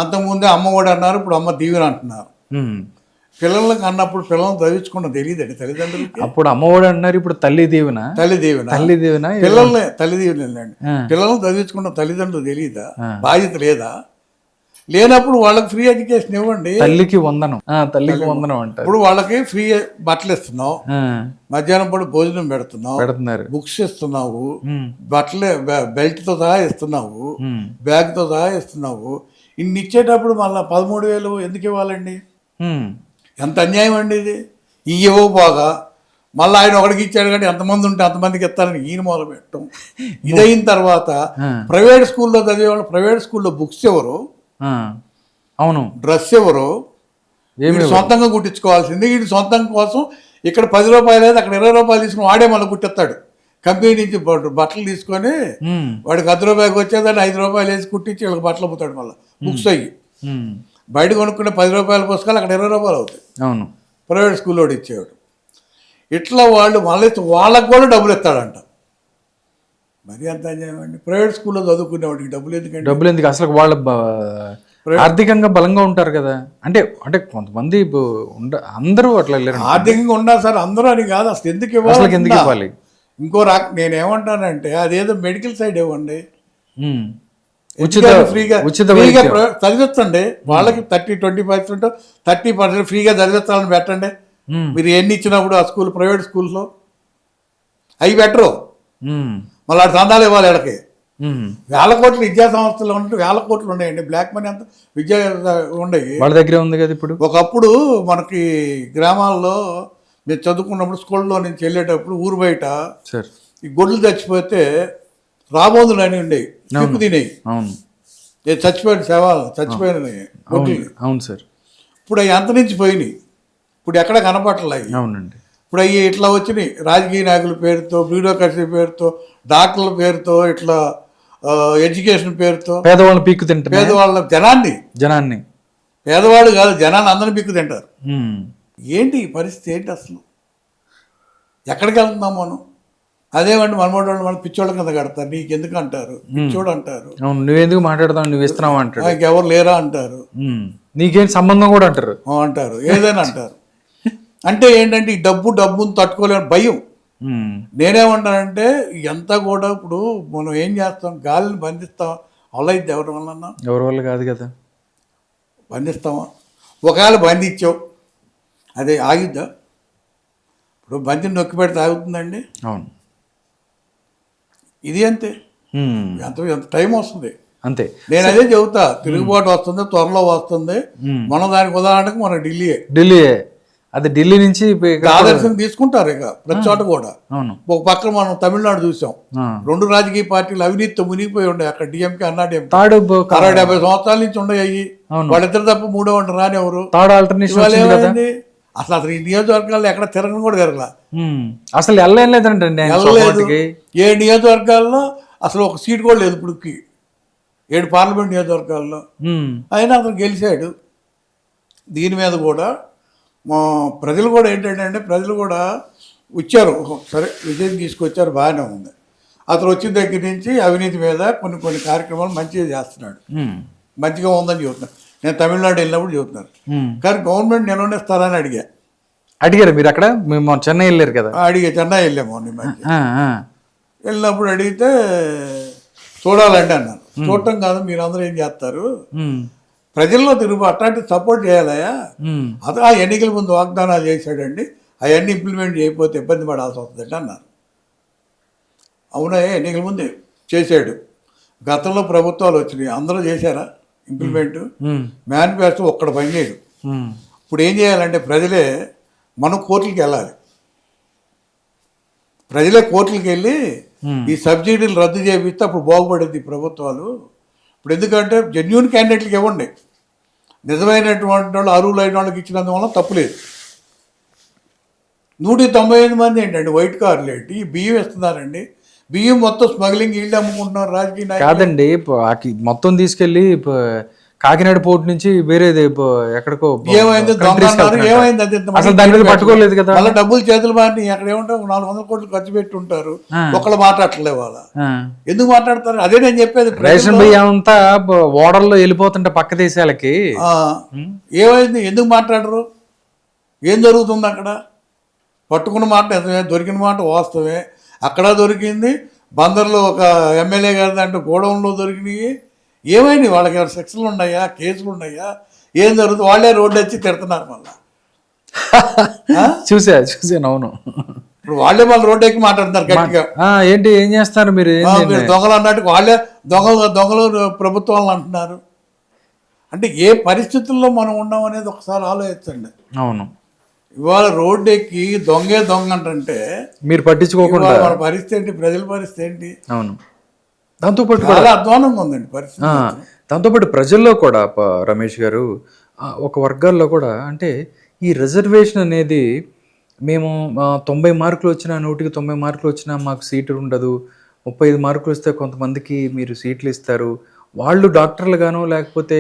అంతకుముందే అమ్మఒడి అన్నారు, ఇప్పుడు అమ్మ దీవెన అంటున్నారు. పిల్లలకు అన్నప్పుడు పిల్లలను చదివించుకున్న తెలియదండి తల్లిదండ్రులకి. అప్పుడు అమ్మఒడి అన్నారు, ఇప్పుడు తల్లి దీవెన పిల్లల్ని తల్లి దీవెన పిల్లలను చదివించుకున్న తల్లిదండ్రులు తెలియదా? బాధ్యత లేదా? లేనప్పుడు వాళ్ళకి ఫ్రీ ఎడ్యుకేషన్ ఇవ్వండి. తల్లికి వందనం, తల్లికి వందనం అంటారు. ఇప్పుడు వాళ్ళకి ఫ్రీ బట్టలు ఇస్తున్నావు, ఆ, మధ్యాహ్నం పూట భోజనం పెడుతున్నావు, పెడుతున్నారు. బుక్స్ ఇస్తున్నావు, ఉమ్, బట్టలు బెల్ట్తో సహా ఇస్తున్నావు, ఉమ్, బ్యాగ్తో సహా ఇస్తున్నావు. ఇన్ని ఇచ్చేటప్పుడు మళ్ళీ 13,000 ఎందుకు ఇవ్వాలండి? ఉమ్, ఎంత అన్యాయం అండి ఇది. ఇవ్వవు బాగా మళ్ళీ ఆయన ఒకడికి ఇచ్చాడు కానీ ఎంతమంది ఉంటే అంతమందికి ఇస్తారని ఈయన మొదలు పెట్టడం. ఇదైన తర్వాత ప్రైవేట్ స్కూల్లో చదివేవాళ్ళు ప్రైవేట్ స్కూల్లో బుక్స్ ఎవరు, ఆ, అవును, డ్రెస్ ఎవరు, ఏమి వీడు సొంతంగా కుట్టించుకోవాల్సింది. వీడి సొంతం కోసం ఇక్కడ 10 రూపాయలు అయితే అక్కడ 20 రూపాయలు తీసుకుని వాడే మళ్ళీ కుట్టిస్తాడు. కంపెనీ నుంచి బట్టలు తీసుకొని ఉమ్, వాడికి 10 రూపాయలకి వచ్చేదాన్ని 5 రూపాయలు వేసి కుట్టించి వీళ్ళకి బట్టలు అమ్ముతాడు. మళ్ళీ బుక్స్ అయ్యి ఉమ్, బయట కొనుక్కునే 10 రూపాయల పుస్తకాలు అక్కడ 20 రూపాయలు అవుతాయి అవును, ప్రైవేట్ స్కూల్లో ఇచ్చేవాడు. ఇట్లా వాళ్ళు మళ్ళీ వాళ్ళకి కూడా డబ్బులు ఇస్తాడంట. మరి అంత అన్యాయం అండి. ప్రైవేట్ స్కూల్లో చదువుకునే వాడికి డబ్బులు ఎందుకండి? డబ్బులు ఎందుకు అసలు? వాళ్ళు ఆర్థికంగా బలంగా ఉంటారు కదా. అంటే అంటే కొంతమంది అందరూ అట్లా లేరు. ఆర్థికంగా ఉన్నారు సార్, అందరూ అని కాదు. అసలు ఎందుకు అసలు ఎందుకు ఇవ్వాలి? ఇవ్వాలి? ఇంకో నేనేమంటానంటే అదేదో మెడికల్ సైడ్ ఇవ్వండి, ఉమ్, ఫ్రీగా ఉచిత ఫ్రీగా చదివించండి. వాళ్ళకి 30-20% 30% ఫ్రీగా చదివించాలని పెట్టండి. ఉమ్, మీరు ఎన్ని ఇచ్చినప్పుడు ఆ స్కూల్ ప్రైవేట్ స్కూల్స్లో అవి పెట్టరు. ఉమ్, మళ్ళీ ఆడు చందాలు ఇవ్వాలి వీళ్ళకి. ఉమ్, వేల కోట్లు విద్యా సంస్థలు ఉంటే వేల కోట్లు ఉన్నాయండి. బ్లాక్ మనీ అంతా విద్యా ఉండయి. వాళ్ళ దగ్గరే ఉంది కదా ఇప్పుడు. ఒకప్పుడు మనకి గ్రామాల్లో మేము చదువుకున్నప్పుడు స్కూల్లో నుంచి వెళ్ళేటప్పుడు ఊరు బయట సార్ ఈ గొడ్లు చచ్చిపోతే రాబోదులు అని ఉండేవి, తిప్పు తినేవి. అవును, చచ్చిపోయిన శవాలు, చచ్చిపోయిన గొడ్లు. అవును సార్. ఇప్పుడు అవి అంత నుంచి పోయినాయి. ఇప్పుడు ఎక్కడ కనపట్లేదు. అవునండి. ఇప్పుడు అవి ఇట్లా వచ్చినాయి రాజకీయ నాయకుల పేరుతో, బ్యూరోక్రసీ పేరుతో, డాక్టర్ల పేరుతో, ఇట్లా ఎడ్యుకేషన్ పేరుతో పేదవాళ్ళని పీక్కు తింటారు. పేదవాళ్ళ జనాన్ని పేదవాడు కాదు జనాన్ని అందరిని పిక్కు తింటారు. ఏంటి ఈ పరిస్థితి? ఏంటి అసలు? ఎక్కడికి వెళ్తున్నాం మనం? అదేమండి మనమోడోళ్ళు మన పిచ్చోళ్ళ కింద కడతారు. నీకు ఎందుకు అంటారు, పిచ్చోడు అంటారు. నువ్వెందుకు మాట్లాడతావు, నువ్వు ఇస్తున్నావు అంటారు. ఎవరు లేరా అంటారు. నీకేం సంబంధం కూడా అంటారు. అంటారు ఏదైనా అంటారు. అంటే ఏంటంటే ఈ డబ్బును తట్టుకోలేని భయం. నేనేమంటానంటే ఎంత కూడా ఇప్పుడు మనం ఏం చేస్తాం, గాలిని బంధిస్తాం. అలా ఇది ఎవరి వల్ల? ఎవరి వల్ల కాదు కదా. బంధిస్తామా? ఒకవేళ బంధించావు అదే ఆగిద్దా? ఇప్పుడు బంతిని నొక్కి పెడితే ఆగుతుందండి? అవును. ఇది అంతే. ఎంత టైం వస్తుంది అంతే. నేను అదే చెబుతా. తిరుగుబాటు వస్తుంది, త్వరలో వస్తుంది. మనం దానికి ఉదాహరణకు మన ఢిల్లీ అది ఢిల్లీ నుంచి ఆదర్శం తీసుకుంటారు ఇక ప్రతి చోట కూడా. అవును. ఒక పక్కన మనం తమిళనాడు చూసాం. 2 రాజకీయ పార్టీలు అవినీతితో మునిగిపోయి ఉండే. అక్కడ డిఎంకే అన్నా డిఎంకే 60-70 సంవత్సరాల నుంచి ఉండయి. వాళ్ళిద్దరు తప్ప మూడో ఉంటే రానివ్వరు. ఏమైంది అసలు ఈ నియోజకవర్గాల్లో ఎక్కడ తిరగని కూడా తిరగల. అసలు వెళ్ళలేదు. ఏ నియోజకవర్గాల్లో అసలు ఒక సీట్ కూడా లేదు ఇప్పుడుకి. 7 పార్లమెంట్ నియోజకవర్గాల్లో అయినా అతను గెలిచాడు. దీని మీద కూడా మా ప్రజలు కూడా ఏంటంటే ప్రజలు కూడా వచ్చారు. సరే విజయం తీసుకొచ్చారు, బాగానే ఉంది. అతను వచ్చిన దగ్గర నుంచి అవినీతి మీద కొన్ని కార్యక్రమాలు మంచిగా చేస్తున్నాడు, మంచిగా ఉందని చెబుతున్నాను. నేను తమిళనాడు వెళ్ళినప్పుడు చెబుతున్నాను. కానీ గవర్నమెంట్ నిలవనిస్తారని అడిగారు మీరు అక్కడ? మేము చెన్నై వెళ్ళారు కదా. చెన్నై వెళ్ళాము. వెళ్ళినప్పుడు అడిగితే చూడాలండి అన్నాను. చూడటం కాదు, మీరందరూ ఏం చేస్తారు, ప్రజల్లో తిరుగు అట్లాంటి సపోర్ట్ చేయాలయా. అది ఆ ఎన్నికల ముందు వాగ్దానాలు చేశాడండి, అవన్నీ ఇంప్లిమెంట్ చేయకపోతే ఇబ్బంది పడాల్సి వస్తుందండి అన్నారు. అవునా? ఎన్నికల ముందు చేశాడు. గతంలో ప్రభుత్వాలు వచ్చినాయి, అందరూ చేశారా ఇంప్లిమెంట్? మేనిఫెస్టో ఒక్కడ పని చేయడు. ఇప్పుడు ఏం చేయాలంటే ప్రజలే మనం కోర్టులకి వెళ్ళాలి. ప్రజలే కోర్టులకి వెళ్ళి ఈ సబ్సిడీలు రద్దు చేపిస్తే అప్పుడు బాగుపడేది ప్రభుత్వాలు. ఇప్పుడు ఎందుకంటే జెన్యూన్ క్యాండిడేట్లకి ఇవ్వండి, నిజమైనటువంటి వాళ్ళు అర్హులైన వాళ్ళకి ఇచ్చినందువల్ల తప్పులేదు. 195 మంది ఏంటండి వైట్ కార్లు ఏంటి, బియ్యం ఇస్తున్నారండి. బియ్యం మొత్తం స్మగ్లింగ్ వీళ్ళు అమ్ముకుంటున్నారు రాజకీయ నాయకులు. కాదండి, మొత్తం తీసుకెళ్ళి కాకినాడ పోర్ట్ నుంచి వేరేది ఎక్కడికో ఏమైంది దొంగన్నారు, ఏమైంది అది అసలు దాని మీద పట్టుకోలేదు కదా. వాళ్ళ డబ్బులు చేతులు మారి అక్కడ ఏమంటారు 400 కోట్లు ఖర్చు పెట్టి ఉంటారు. ఒకళ్ళు మాట్లాడలే వాళ్ళ. ఎందుకు మాట్లాడతారు? అదే నేను చెప్పేది. రేషన్ బియ్యం అంతా ఓడల్లో వెళ్ళిపోతుంటే పక్క దేశాలకి ఏమైంది? ఎందుకు మాట్లాడరు? ఏం జరుగుతుంది అక్కడ? పట్టుకున్న మాట నిజమే, దొరికిన మాట వాస్తవమే. అక్కడ దొరికింది, బందర్లో ఒక ఎమ్మెల్యే గారి దాంట్లో గోడౌన్లో దొరికినాయి. ఏమైంది వాళ్ళకి ఏమైనా సెక్షన్లు ఉన్నాయా, కేసులు ఉన్నాయా, ఏం జరుగుతుంది? వాళ్ళే రోడ్డు వచ్చి తిడుతున్నారు మళ్ళీ. చూసాను అవును. ఇప్పుడు వాళ్ళే మళ్ళీ రోడ్డు ఎక్కి మాట్లాడుతున్నారు గట్టిగా. ఏంటి ఏం చేస్తారు మీరు, మీరు దొంగలు అన్నట్టు వాళ్ళే దొంగలు ప్రభుత్వాలను అంటున్నారు. అంటే ఏ పరిస్థితుల్లో మనం ఉన్నాం అనేది ఒకసారి ఆలోచించండి. అవును. ఇవాళ రోడ్డు ఎక్కి దొంగ అంటే మీరు పట్టించుకోకుండా మన పరిస్థితి ఏంటి, ప్రజల పరిస్థితి ఏంటి? అవును. దాంతోపాటు చాలా అధ్వానంగా ఉందండి పరిస్థితి. దాంతోపాటు ప్రజల్లో కూడా రమేష్ గారు ఒక వర్గాల్లో కూడా అంటే ఈ రిజర్వేషన్ అనేది మేము 90 మార్కులు వచ్చినా 100కి 90 మార్కులు వచ్చినా మాకు సీటు ఉండదు, 35 మార్కులు వస్తే కొంతమందికి మీరు సీట్లు ఇస్తారు, వాళ్ళు డాక్టర్లు గాను లేకపోతే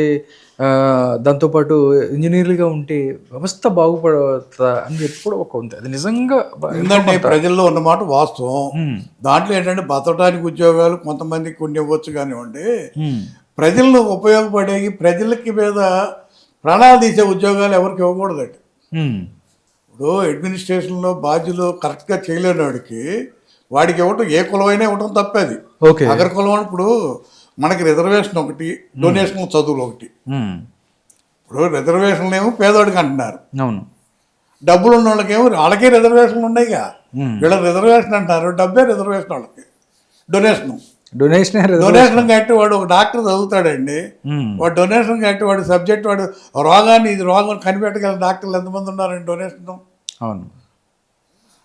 దాంతోపాటు ఇంజనీర్లుగా ఉంటే వ్యవస్థ బాగుపడతా అని చెప్పి కూడా ఒక ఉంది. అది నిజంగా ఎందుకంటే ప్రజల్లో ఉన్నమాట వాస్తవం. దాంట్లో ఏంటంటే బతకడానికి ఉద్యోగాలు కొంతమందికి కొన్ని ఇవ్వచ్చు కానివ్వండి, ప్రజల్లో ఉపయోగపడేవి ప్రజలకి మీద ప్రాణాలు తీసే ఉద్యోగాలు ఎవరికి ఇవ్వకూడదండి. ఇప్పుడు అడ్మినిస్ట్రేషన్లో బాధ్యులు కరెక్ట్గా చేయలేని వాడికి ఇవ్వటం, ఏ కులమైనా ఇవ్వటం తప్పేది. అగ్ర కులం ఇప్పుడు మనకి రిజర్వేషన్ ఒకటి, డొనేషన్ చదువులు ఒకటి. ఇప్పుడు రిజర్వేషన్లు ఏమో పేదవాడికి అంటున్నారు, డబ్బులు ఉన్న వాళ్ళకేమో వాళ్ళకే రిజర్వేషన్లు ఉన్నాయిగా, వీళ్ళకి రిజర్వేషన్ అంటారు, డబ్బే రిజర్వేషన్ వాళ్ళకి. డొనేషన్ కట్టి వాడు ఒక డాక్టర్ చదువుతాడండి, వాడు డొనేషన్ కట్టి వాడు సబ్జెక్ట్ వాడు ఇది రోగం కనిపెట్టగల డాక్టర్లు ఎంతమంది ఉన్నారండి డొనేషన్. అవును.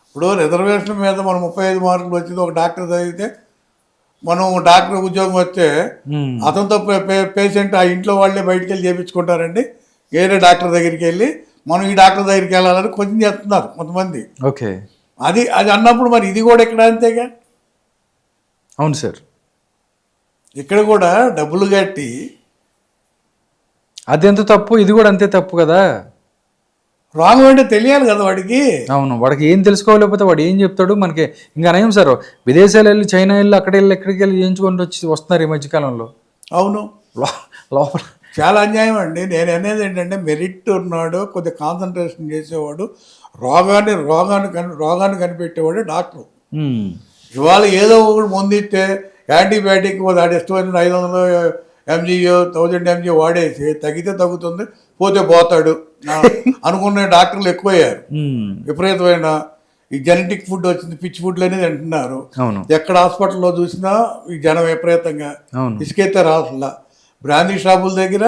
ఇప్పుడు రిజర్వేషన్ మీద మనం 35 మార్కులు వచ్చింది ఒక డాక్టర్ చదివితే, మనం డాక్టర్ ఉద్యోగం వస్తే అతనితో పేషెంట్ ఆ ఇంట్లో వాళ్ళే బయటికి వెళ్ళి చేయించుకుంటారండి, వేరే డాక్టర్ దగ్గరికి వెళ్ళి మనం ఈ డాక్టర్ దగ్గరికి వెళ్ళాలని కొంచెం చేస్తున్నారు కొంతమంది. ఓకే. అది అన్నప్పుడు మరి ఇది కూడా ఇక్కడ అంతేగా. అవును సార్. ఇక్కడ కూడా డబ్బులు కట్టి అది ఎంత తప్పు, ఇది కూడా అంతే తప్పు కదా. రాంగ్ అంటే తెలియాలి కదా వాడికి. అవును, వాడికి ఏం తెలుసుకోలేకపోతే వాడు ఏం చెప్తాడు మనకి. ఇంకా నయం సార్, విదేశాలు వెళ్ళి చైనా వెళ్ళి అక్కడికి వెళ్ళి చేయించుకొని వస్తున్నారు ఈ మధ్యకాలంలో. అవును, లోపల చాలా అన్యాయం అండి. నేను అనేది ఏంటంటే మెరిట్ ఉన్నాడు, కొద్దిగా కాన్సన్ట్రేషన్ చేసేవాడు, రోగాన్ని కనిపెట్టేవాడు డాక్టర్. ఇవాళ ఏదో ఒకటి ముందిస్తే యాంటీబయాటిక్ వాడి ఇష్టమైన 500 mg 1000 mg వాడేసి తగ్గితే తగ్గుతుంది, పోతే పోతాడు అనుకునే డాక్టర్లు ఎక్కువయ్యారు. విపరీతమైన ఈ జెనెటిక్ ఫుడ్ వచ్చింది, పిచ్చి ఫుడ్లు అనేది అంటున్నారు. ఎక్కడ హాస్పిటల్లో చూసినా ఈ జనం విపరీతంగా ఇసుకైతే రాసులా. బ్రాందీ షాపుల దగ్గర,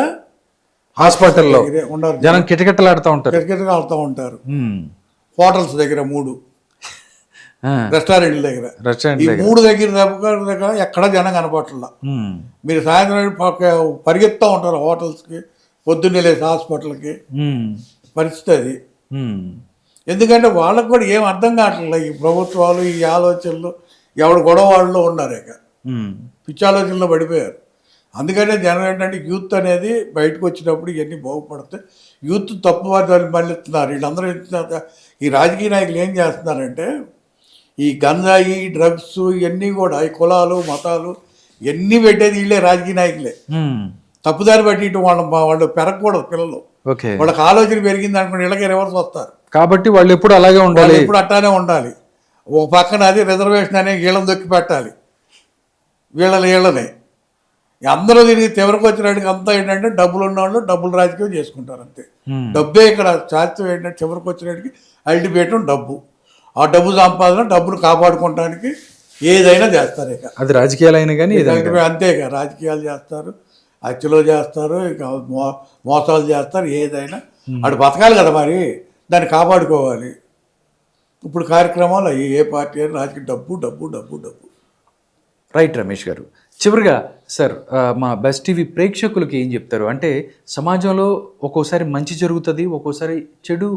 హాస్పిటల్లో జనం కిటకిటలాడుతూ ఉంటారు. హోటల్స్ దగ్గర 3, రెస్టారెంట్ల దగ్గర ఈ 3 దగ్గర ఎక్కడ జనం కనపట్ల. మీరు సాయంత్రం పరిగెత్తా ఉంటారు హోటల్స్కి, పొద్దున్నే లేసి హాస్పిటల్కి. పరిస్థితి అది. ఎందుకంటే వాళ్ళకు కూడా ఏం అర్థం కావట్లేదు ఈ ప్రభుత్వాలు, ఈ ఆలోచనలు. ఎవడు గొడవ వాళ్ళలో ఉన్నారు, ఇక పిచ్చి ఆలోచనలో పడిపోయారు. అందుకనే జనం ఏంటంటే యూత్ అనేది బయటకు వచ్చినప్పుడు ఇవన్నీ బాగుపడతాయి. యూత్ తప్పు వారిని మళ్ళిస్తున్నారు వీళ్ళందరూ. ఈ రాజకీయ నాయకులు ఏం చేస్తున్నారంటే ఈ గంజాయి, డ్రగ్స్ ఇవన్నీ కూడా ఈ కులాలు, మతాలు ఇవన్నీ పెట్టేది వీళ్ళే, రాజకీయ నాయకులే. తప్పుదారి పట్టి వాళ్ళు పెరగకూడదు పిల్లలు. వాళ్ళకి ఆలోచన పెరిగింది అనుకోండి ఇళ్ళకే రివర్స్ వస్తారు. కాబట్టి వాళ్ళు ఎప్పుడు అలాగే ఉండాలి, ఎప్పుడు అట్టానే ఉండాలి. ఒక పక్కన అది రిజర్వేషన్ అనే వీళ్ళని దొక్కి పెట్టాలి, వీళ్ళని అందరూ తిరిగి చివరికి వచ్చినట్టుగా అంతా ఏంటంటే డబ్బులు ఉన్నవాళ్ళు డబ్బులు రాజకీయం చేసుకుంటారు అంతే. డబ్బే ఇక్కడ శాస్త్రం ఏంటంటే చివరికి వచ్చినట్టుకి అల్టిమేట్ డబ్బు. ఆ డబ్బు సంపాదన, డబ్బులు కాపాడుకోవడానికి ఏదైనా చేస్తారు. ఇక అది రాజకీయాలైనా కానీ అంతేగా, రాజకీయాలు చేస్తారు, హత్యలు చేస్తారు, ఇక మోసాలు చేస్తారు, ఏదైనా అటు బతకాలి కదా, మరి దాన్ని కాపాడుకోవాలి. ఇప్పుడు కార్యక్రమాలు ఏ పార్టీ అయినా రాజకీయ డబ్బు డబ్బు డబ్బు డబ్బు. రైట్ రమేష్ గారు, చివరిగా సార్ మా బెస్ట్ టీవీ ప్రేక్షకులకి ఏం చెప్తారు? అంటే సమాజంలో ఒక్కోసారి మంచి జరుగుతుంది, ఒక్కోసారి చెడు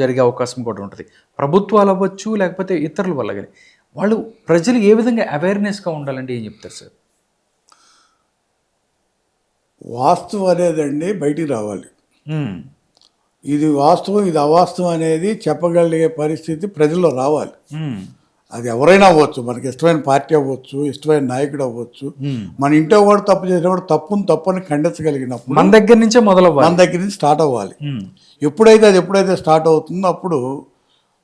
జరిగే అవకాశం కూడా ఉంటుంది. ప్రభుత్వాలు అవ్వచ్చు, లేకపోతే ఇతరుల వల్ల కానీ. వాళ్ళు ప్రజలు ఏ విధంగా అవేర్నెస్గా ఉండాలంటే ఏం చెప్తారు సార్? వాస్తవం అనేదండి బయటికి రావాలి. ఇది వాస్తవం, ఇది అవాస్తవం అనేది చెప్పగలిగే పరిస్థితి ప్రజల్లో రావాలి. అది ఎవరైనా అవ్వచ్చు, మనకి ఇష్టమైన పార్టీ అవ్వచ్చు, ఇష్టమైన నాయకుడు అవ్వచ్చు. మన ఇంట్లో కూడా తప్పు చేసినప్పుడు తప్పుని ఖండించగలిగినప్పుడు మన దగ్గర నుంచే మొదలవ్వాలి, మన దగ్గర నుంచి స్టార్ట్ అవ్వాలి. ఎప్పుడైతే స్టార్ట్ అవుతుందో అప్పుడు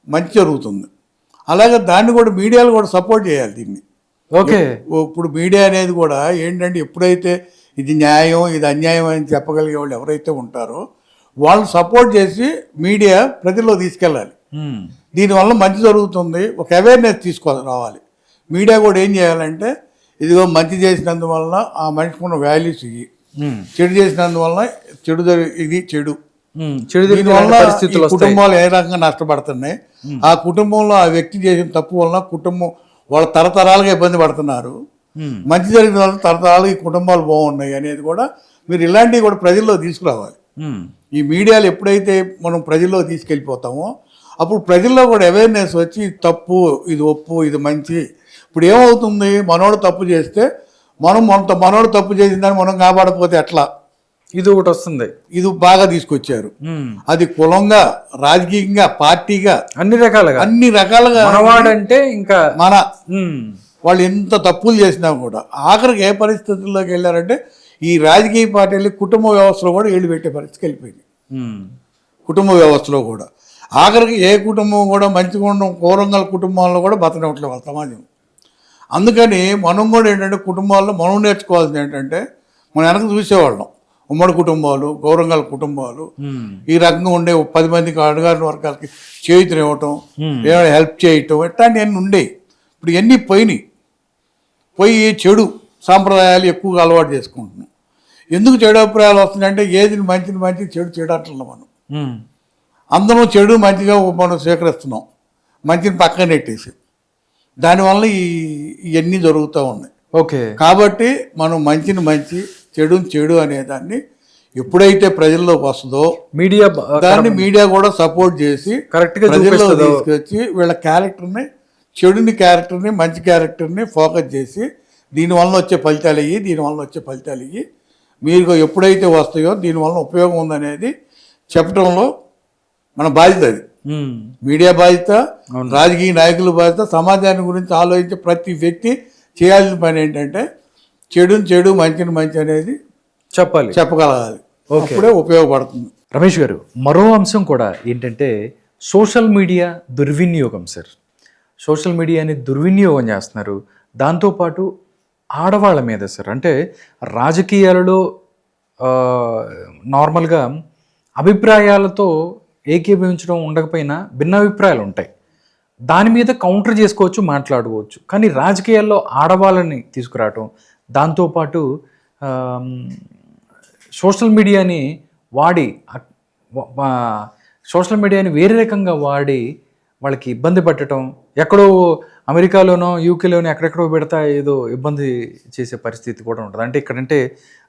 మంచి జరుగుతుంది. అలాగే దాన్ని కూడా మీడియాలు కూడా సపోర్ట్ చేయాలి దీన్ని. ఓకే. ఇప్పుడు మీడియా అనేది కూడా ఏంటంటే ఎప్పుడైతే ఇది న్యాయం ఇది అన్యాయం అని చెప్పగలిగే వాళ్ళు ఎవరైతే ఉంటారో వాళ్ళు సపోర్ట్ చేసి మీడియా ప్రజల్లో తీసుకెళ్ళాలి. దీనివల్ల మంచి జరుగుతుంది, ఒక అవేర్నెస్ రావాలి. మీడియా కూడా ఏం చేయాలంటే ఇదిగో మంచి చేసినందువల్ల ఆ మనిషికి ఉన్న వాల్యూస్ ఇవి, చెడు చేసినందువల్ల ఇది చెడు, దీనివల్ల ఈ కుటుంబాలు ఏ రకంగా నష్టపడుతున్నాయి, ఆ కుటుంబంలో ఆ వ్యక్తి చేసిన తప్పు వలన కుటుంబం వాళ్ళ తరతరాలుగా ఇబ్బంది పడుతున్నారు, మంచి జరిగిన వల్ల తరతరాలు ఈ కుటుంబాలు బాగున్నాయి అనేది కూడా మీరు ఇలాంటివి కూడా ప్రజల్లో తీసుకురావాలి. ఈ మీడియాలు ఎప్పుడైతే మనం ప్రజల్లో తీసుకెళ్ళిపోతామో అప్పుడు ప్రజల్లో కూడా అవేర్నెస్ వచ్చి తప్పు ఇది ఒప్పు ఇది మంచి. ఇప్పుడు ఏమవుతుంది, మనోడు తప్పు చేస్తే మనోడు తప్పు చేసిందని మనం కాపాడకపోతే ఎట్లా, ఇది ఒకటి వస్తుంది. ఇది బాగా తీసుకొచ్చారు. అది కులంగా, రాజకీయంగా, పార్టీగా అన్ని రకాలుగా మనవాడంటే ఇంకా వాళ్ళు ఎంత తప్పులు చేసినా కూడా ఆఖరికి ఏ పరిస్థితుల్లోకి వెళ్ళారంటే ఈ రాజకీయ పార్టీలు కుటుంబ వ్యవస్థలో కూడా ఏళ్ళు పెట్టే పరిస్థితికి వెళ్ళిపోయింది. కుటుంబ వ్యవస్థలో కూడా ఆఖరికి ఏ కుటుంబం కూడా మంచి గౌరవంగల కుటుంబాల్లో కూడా బతకట్లేదు వాళ్ళ సమాజం. అందుకని మనం కూడా ఏంటంటే కుటుంబాల్లో మనం నేర్చుకోవాల్సింది ఏంటంటే మనం వెనక చూసేవాళ్ళం ఉమ్మడి కుటుంబాలు, గౌరవంగల కుటుంబాలు ఈ రకంగా ఉండే 10 మందికి అడుగారిన వర్గాలకి చేయుతనివ్వటం, ఏమైనా హెల్ప్ చేయటం ఇట్లాంటివన్నీ ఉండేవి. ఇప్పుడు ఇవన్నీ పోయి చెడు సాంప్రదాయాలు ఎక్కువగా అలవాటు చేసుకుంటున్నాం. ఎందుకు చెడు అభిప్రాయాలు వస్తున్నాయంటే ఏది మంచి చెడు అంటున్నాం మనం. అందరం చెడు మంచిగా మనం స్వీకరిస్తున్నాం, మంచిని పక్కన నెట్టేసి దానివల్ల ఇవన్నీ జరుగుతూ ఉన్నాయి. ఓకే, కాబట్టి మనం మంచిని మంచి చెడు అనేదాన్ని ఎప్పుడైతే ప్రజల్లోకి వస్తుందో మీడియా కూడా సపోర్ట్ చేసి ప్రజల్లో తీసుకొచ్చి వీళ్ళ క్యారెక్టర్ని మంచి క్యారెక్టర్ని ఫోకస్ చేసి దీనివల్ల వచ్చే ఫలితాలు ఇవి మీరు ఎప్పుడైతే వస్తాయో దీనివల్ల ఉపయోగం ఉందనేది చెప్పడంలో మన బాధ్యత. అది మీడియా బాధ్యత, రాజకీయ నాయకుల బాధ్యత, సమాజాన్ని గురించి ఆలోచించే ప్రతి వ్యక్తి చేయాల్సిన పని ఏంటంటే చెడు మంచి అనేది చెప్పగలగాలి. అప్పుడే ఉపయోగపడుతుంది. రమేష్ గారు, మరో అంశం కూడా ఏంటంటే సోషల్ మీడియా దుర్వినియోగం. సార్, సోషల్ మీడియాని దుర్వినియోగం చేస్తున్నారు. దాంతోపాటు ఆడవాళ్ళ మీద సార్, అంటే రాజకీయాలలో నార్మల్గా అభిప్రాయాలతో ఏకీభవించడం ఉండకపోయినా భిన్నాభిప్రాయాలు ఉంటాయి, దాని మీద కౌంటర్ చేసుకోవచ్చు, మాట్లాడుకోవచ్చు. కానీ రాజకీయాల్లో ఆడవాళ్ళని తీసుకురావటం, దాంతోపాటు సోషల్ మీడియాని వేరే రకంగా వాడి వాళ్ళకి ఇబ్బంది పెట్టడం, ఎక్కడో అమెరికాలోనో యూకేలోనో ఎక్కడెక్కడో పెడతా ఏదో ఇబ్బంది చేసే పరిస్థితి కూడా ఉంటుంది. అంటే ఇక్కడంటే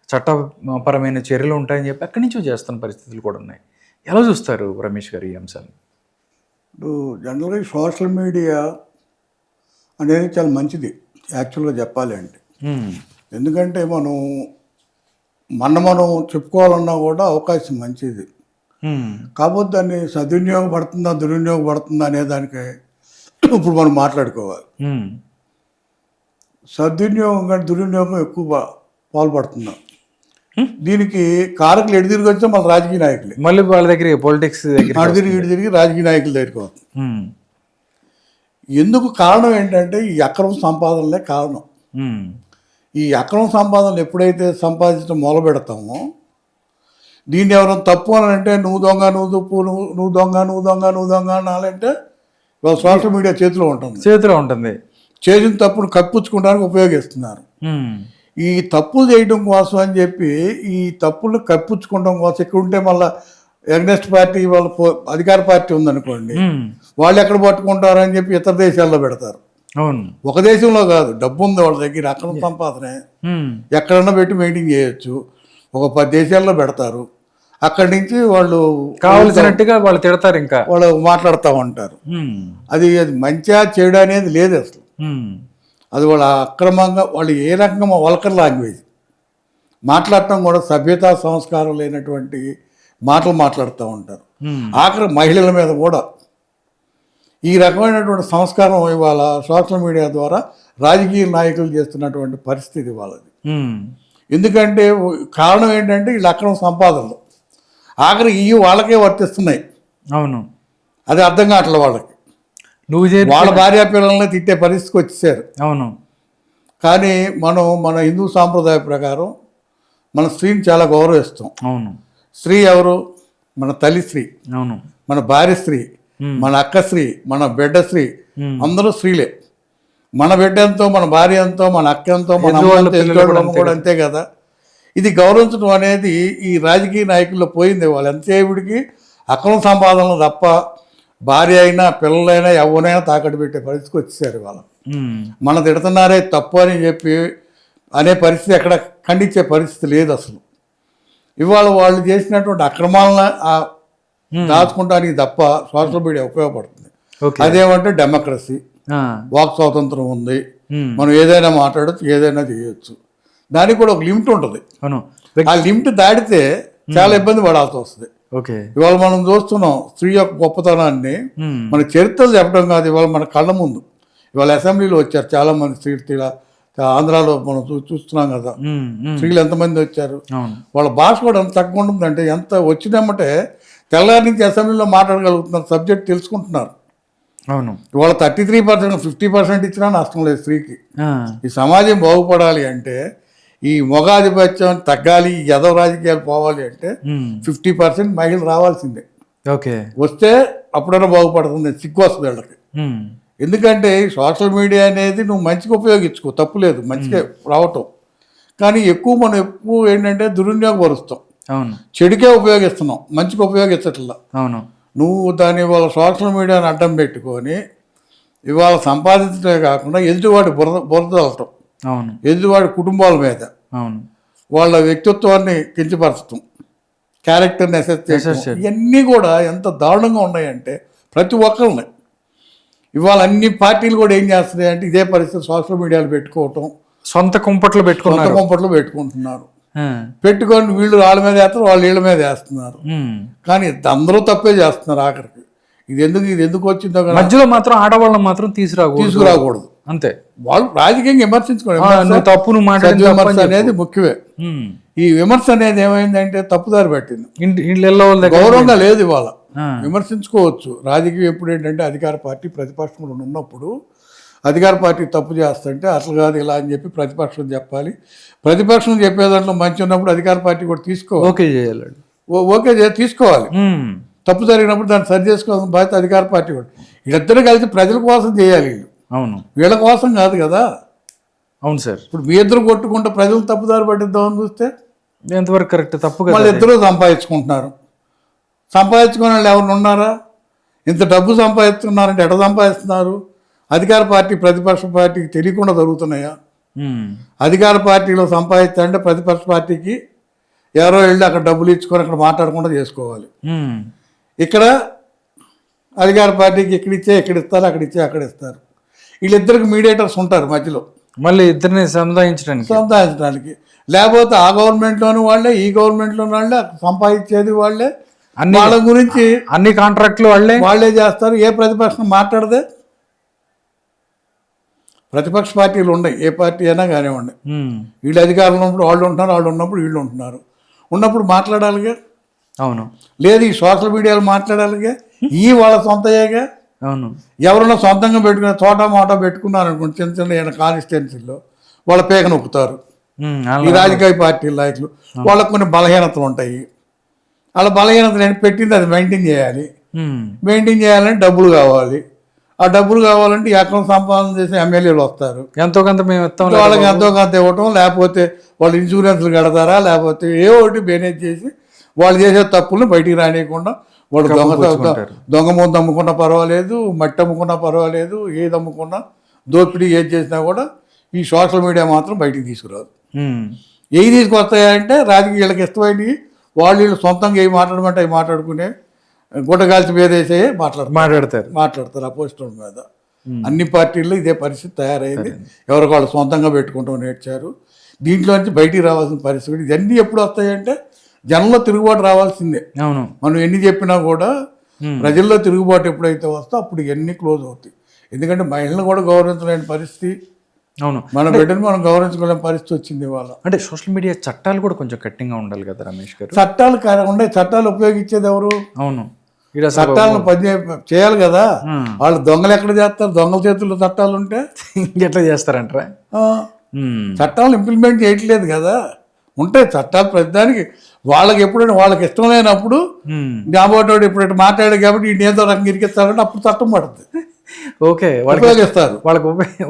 చట్టపరమైన చర్యలు ఉంటాయని చెప్పి అక్కడి నుంచో చేస్తున్న పరిస్థితులు కూడా ఉన్నాయి. ఎలా చూస్తారు రమేష్ గారు ఈ అంశాన్ని? ఇప్పుడు జనరల్గా సోషల్ మీడియా అనేది చాలా మంచిది యాక్చువల్గా చెప్పాలి అంటే. ఎందుకంటే మనం చెప్పుకోవాలన్నా కూడా అవకాశం మంచిది. కాకపోతే దాన్ని సద్వినియోగపడుతుందా దుర్వినియోగపడుతుందా అనే దానికి ఇప్పుడు మనం మాట్లాడుకోవాలి. సద్వినియోగం కానీ దుర్వినియోగం ఎక్కువ పాల్పడుతున్నాం. దీనికి కారకులు ఎడిదిరిగి వచ్చా మళ్ళీ రాజకీయ నాయకులే, మళ్ళీ వాళ్ళ దగ్గర పొలిటిక్స్ తిరిగి రాజకీయ నాయకుల దగ్గరికి వస్తుంది. ఎందుకు కారణం ఏంటంటే ఈ అక్రమ సంపాదనలే కారణం. ఈ అక్రమ సంపాదనలు ఎప్పుడైతే సంపాదించడం మొదలు పెడతామో దీన్ని ఎవరైనా తప్పు అని అంటే నువ్వు దొంగ అనాలంటే వాళ్ళ సోషల్ మీడియా చేతిలో ఉంటుంది. చేసిన తప్పును కప్పించుకోవడానికి ఉపయోగిస్తున్నారు. ఈ తప్పులు చేయడం కోసం అని చెప్పి ఈ తప్పులు కప్పించుకోవడం కోసం ఇక్కడ ఉంటే మళ్ళీ ఎగ్నెస్ట్ పార్టీ వాళ్ళ అధికార పార్టీ ఉందనుకోండి, వాళ్ళు ఎక్కడ పట్టుకుంటారని చెప్పి ఇతర దేశాల్లో పెడతారు. ఒక దేశంలో కాదు, డబ్బు ఉంది వాళ్ళ దగ్గర, అక్రమ సంపాదనే ఎక్కడన్నా పెట్టి మెయింటైన్ చేయొచ్చు. ఒక 10 దేశాల్లో పెడతారు. అక్కడి నుంచి వాళ్ళు కావాల్సినట్టుగా వాళ్ళు తిడతారు, ఇంకా వాళ్ళు మాట్లాడుతూ ఉంటారు. అది మంచిగా చెడు అనేది లేదు అసలు. అది వాళ్ళ అక్రమంగా వాళ్ళు ఏ రకంగా వల్కర్ లాంగ్వేజ్ మాట్లాడటం కూడా సభ్యతా సంస్కారం లేనటువంటి మాటలు మాట్లాడుతూ ఉంటారు. ఆఖరి మహిళల మీద కూడా ఈ రకమైనటువంటి సంస్కారం ఇవాళ సోషల్ మీడియా ద్వారా రాజకీయ నాయకులు చేస్తున్నటువంటి పరిస్థితి వాళ్ళది. ఎందుకంటే కారణం ఏంటంటే వీళ్ళు అక్రమ సంపాదనలు ఆఖరి వాళ్ళకే వర్తిస్తున్నాయి. అవును, అది అర్థం కావట్లేదు వాళ్ళకి. వాళ్ళ భార్య పిల్లల్ని తిట్టే పరిస్థితికి వచ్చేసారు. అవును, కానీ మన హిందూ సాంప్రదాయ ప్రకారం మన స్త్రీని చాలా గౌరవిస్తాం. అవును. స్త్రీ ఎవరు? మన తల్లి స్త్రీ, అవును. మన భార్య స్త్రీ, మన అక్క స్త్రీ, మన బిడ్డ స్త్రీ, అందరూ స్త్రీలే. మన బిడ్డ ఎంతో, మన భార్య ఎంతో, మన అక్క ఎంతో, మన అమ్మ ఎంతో, ఎదుటివాళ్ళమ్మ కూడా అంతే కదా. ఇది గౌరవించడం అనేది ఈ రాజకీయ నాయకుల్లో పోయింది. వాళ్ళు ఎంతసేపుడికి అక్రమ సంపాదనలు తప్ప భార్య అయినా పిల్లలైనా ఎవరైనా తాకట్టు పెట్టే పరిస్థితికి వచ్చేసారు వాళ్ళు. మన తిడుతున్నారే తప్పు అని చెప్పి అనే పరిస్థితి ఎక్కడ ఖండించే పరిస్థితి లేదు అసలు. ఇవాళ వాళ్ళు చేసినటువంటి అక్రమాలను దాచుకుంటానికి తప్ప సోషల్ మీడియా ఉపయోగపడుతుంది. అదేమంటే డెమోక్రసీ, వాక్ స్వాతంత్రం ఉంది, మనం ఏదైనా మాట్లాడచ్చు, ఏదైనా చేయొచ్చు. దానికి కూడా ఒక లిమిట్ ఉంటుంది. ఆ లిమిట్ దాటితే చాలా ఇబ్బంది పడాల్సి వస్తుంది. ఇవాళ మనం చూస్తున్నాం స్త్రీ యొక్క గొప్పతనాన్ని. మన చరిత్రలు చెప్పడం కాదు, ఇవాళ మన కళ్ళ ముందు ఇవాళ అసెంబ్లీలో వచ్చారు చాలా మంది స్త్రీలు. ఆంధ్రాలో మనం చూస్తున్నాం కదా, స్త్రీలు ఎంతమంది వచ్చారు. వాళ్ళ భాష కూడా ఎంత చక్కగా ఉంటుందంటే, ఎంత వచ్చినామంటే తెల్లారి నుంచి అసెంబ్లీలో మాట్లాడగలుగుతున్నారు, సబ్జెక్ట్ తెలుసుకుంటున్నారు. అవును. ఇవాళ 33%, 50% ఇచ్చినా నష్టం లేదు స్త్రీకి. ఈ సమాజం బాగుపడాలి అంటే, ఈ మొగాధిపత్యం తగ్గాలి, ఈ యదవ రాజకీయాలు పోవాలి అంటే 50% మహిళలు రావాల్సిందే. వస్తే అప్పుడైనా బాగుపడుతుంది. సిగ్గు వస్తుంది వీళ్ళకి. ఎందుకంటే సోషల్ మీడియా అనేది నువ్వు మంచిగా ఉపయోగించుకో, తప్పు లేదు, మంచిగా రావటం. కానీ మనం ఎక్కువ ఏంటంటే దుర్వినియోగపరుస్తాం. చెడుకే ఉపయోగిస్తున్నాం, మంచిగా ఉపయోగించట్లా. నువ్వు దాన్ని ఇవాళ సోషల్ మీడియాని అడ్డం పెట్టుకొని ఇవాళ సంపాదించడమే కాకుండా ఎదుటివాడి బురద వెళ్ళటం, ఎదుటివాడి కుటుంబాల మీద వాళ్ళ వ్యక్తిత్వాన్ని కించపరచడం, క్యారెక్టర్ని అసెస్ చేయడం, ఇవన్నీ కూడా ఎంత దారుణంగా ఉన్నాయంటే ప్రతి ఒక్కరిని. ఇవాళ అన్ని పార్టీలు కూడా ఏం చేస్తున్నాయి అంటే ఇదే పరిస్థితి, సోషల్ మీడియాలో పెట్టుకోవటం, సొంత కుంపట్లు పెట్టుకుంటున్నారు. పెట్టుకొని వీళ్ళు వాళ్ళ మీద వేస్తారు, వాళ్ళు వీళ్ళ మీద వేస్తున్నారు. కానీ అందరూ తప్పే చేస్తున్నారు ఆఖరికి. ఇది ఎందుకు వచ్చిందో కదా. మధ్యలో మాత్రం ఆడవాళ్ళని మాత్రం తీసుకురాకూడదు అంతే. వాళ్ళు రాజకీయంగా విమర్శించుకోవడం, తప్పును విమర్శ అనేది ముఖ్యమే. ఈ విమర్శ అనేది ఏమైందంటే తప్పుదారి పట్టింది, గౌరవంగా లేదు. ఇవాళ విమర్శించుకోవచ్చు. రాజకీయం ఎప్పుడు ఏంటంటే అధికార పార్టీ ప్రతిపక్షంలో ఉన్నప్పుడు అధికార పార్టీ తప్పు చేస్తుంటే అసలు కాదు ఇలా అని చెప్పి ప్రతిపక్షం చెప్పాలి. ప్రతిపక్షం చెప్పే దాంట్లో మంచి ఉన్నప్పుడు అధికార పార్టీ కూడా తీసుకోవాలి. తప్పు జరిగినప్పుడు దాన్ని సరి చేసుకోవాల్సిన బాధ్యత అధికార పార్టీ కూడా. వీళ్ళిద్దరూ కలిసి ప్రజల కోసం చేయాలి. వీళ్ళ కోసం కాదు కదా. అవును సార్. ఇప్పుడు మీ ఇద్దరు కొట్టుకుంటే ప్రజలు తప్పుదారి పట్టిద్దామని చూస్తే ఎంతవరకు కరెక్ట్? తప్పు. వాళ్ళు ఇద్దరూ సంపాదించుకుంటున్నారు. సంపాదించుకునే వాళ్ళు ఎవరు ఉన్నారా? ఇంత డబ్బు సంపాదిస్తున్నారంటే ఎట సంపాదిస్తున్నారు? అధికార పార్టీ ప్రతిపక్ష పార్టీకి తెలియకుండా జరుగుతున్నాయా? అధికార పార్టీలో సంపాదించాలంటే ప్రతిపక్ష పార్టీకి ఎవరో వెళ్ళి అక్కడ డబ్బులు ఇచ్చుకొని అక్కడ మాట్లాడకుండా చేసుకోవాలి. ఇక్కడ అధికార పార్టీకి ఎక్కడ ఇస్తారు, అక్కడ ఇస్తారు. వీళ్ళిద్దరికి మీడియేటర్స్ ఉంటారు మధ్యలో, మళ్ళీ ఇద్దరిని సముదాయించడానికి. లేకపోతే ఆ గవర్నమెంట్లోని వాళ్ళే, ఈ గవర్నమెంట్లోని వాళ్ళే, సంపాదించేది వాళ్ళే, వాళ్ళ గురించి అన్ని కాంట్రాక్ట్లు వాళ్ళే చేస్తారు. ఏ ప్రతిపక్షం మాట్లాడదే. ప్రతిపక్ష పార్టీలు ఉన్నాయి, ఏ పార్టీ అయినా కానివ్వండి. వీళ్ళు అధికారంలో ఉన్నప్పుడు వాళ్ళు ఉంటున్నారు, వాళ్ళు ఉన్నప్పుడు వీళ్ళు ఉంటున్నారు. ఉన్నప్పుడు మాట్లాడాలిగా. అవును. లేదు ఈ సోషల్ మీడియాలో మాట్లాడాలిగా. ఈ వాళ్ళ సొంతయేగా. అవును. ఎవరైనా సొంతంగా పెట్టుకుని తోట పెట్టుకున్నారు అనుకోండి, చిన్న చిన్న కాన్స్టిట్యున్సీల్లో వాళ్ళ పేక నొక్కుతారు ఈ రాజకీయ పార్టీ నాయకులు. వాళ్ళకు కొన్ని బలహీనతలు ఉంటాయి. వాళ్ళ బలహీనతలు పెట్టింది అది మెయింటైన్ చేయాలి. మెయింటైన్ చేయాలంటే డబ్బులు కావాలి. ఆ డబ్బులు కావాలంటే ఎక్కడ సంపాదన చేసే ఎమ్మెల్యేలు వస్తారు, ఎంతో కొంత మేము ఇస్తాం, వాళ్ళకి ఎంతో కొంత ఇవ్వటం. లేకపోతే వాళ్ళు ఇన్సూరెన్స్లు కడతారా, లేకపోతే ఏ ఒకటి మేనేజ్ చేసి వాళ్ళు చేసే తప్పులను బయటికి రానియకుండా వాళ్ళు దొంగ ముందు అమ్ముకున్నా పర్వాలేదు, మట్టి అమ్ముకున్నా పర్వాలేదు, ఏది అమ్ముకున్నా దోపిడీ ఏది చేసినా కూడా ఈ సోషల్ మీడియా మాత్రం బయటికి తీసుకురాదు. ఏవి తీసుకొస్తాయంటే రాజకీయాలకు ఇష్టమైనవి వాళ్ళు వీళ్ళు సొంతంగా ఏవి మాట్లాడమంటే అవి మాట్లాడుకునే గుట్టగాల్చి మీద వేసే మాట్లాడతారు అపోజిషన్ మీద. అన్ని పార్టీల్లో ఇదే పరిస్థితి తయారైంది. ఎవరికి వాళ్ళు సొంతంగా పెట్టుకుంటాం నేర్చారు. దీంట్లో నుంచి బయటికి రావాల్సిన పరిస్థితి. ఇవన్నీ ఎప్పుడు వస్తాయంటే జనంలో తిరుగుబాటు రావాల్సిందే. మనం ఎన్ని చెప్పినా కూడా ప్రజల్లో తిరుగుబాటు ఎప్పుడైతే వస్తో అప్పుడు ఇవన్నీ క్లోజ్ అవుతాయి. ఎందుకంటే మహిళను కూడా గౌరవించలేని పరిస్థితి, మన బిడ్డను మనం గౌరవించుకోలేని పరిస్థితి వచ్చింది ఇవాళ. అంటే సోషల్ మీడియా చట్టాలు కూడా కొంచెం కఠినంగా ఉండాలి కదా రమేష్ గారు. చట్టాలు ఉపయోగించేది ఎవరు? చట్టాలను చేయాలి కదా. వాళ్ళు దొంగలు ఎక్కడ చేస్తారు? దొంగల చేతుల్లో చట్టాలు ఉంటే ఎట్లా చేస్తారంటారా? చట్టాలను ఇంప్లిమెంట్ చేయట్లేదు కదా. ఉంటాయి చట్టాలు ప్రతిదానికి. వాళ్ళకి ఎప్పుడైనా వాళ్ళకి ఇష్టం లేనప్పుడు కాబోటోడు ఎప్పుడైనా మాట్లాడాడు కాబట్టి ఈ ఏదో రకంగా ఇరికిస్తారంటే అప్పుడు చట్టం పడుతుంది. ఓకే, ఉపయోగిస్తారు,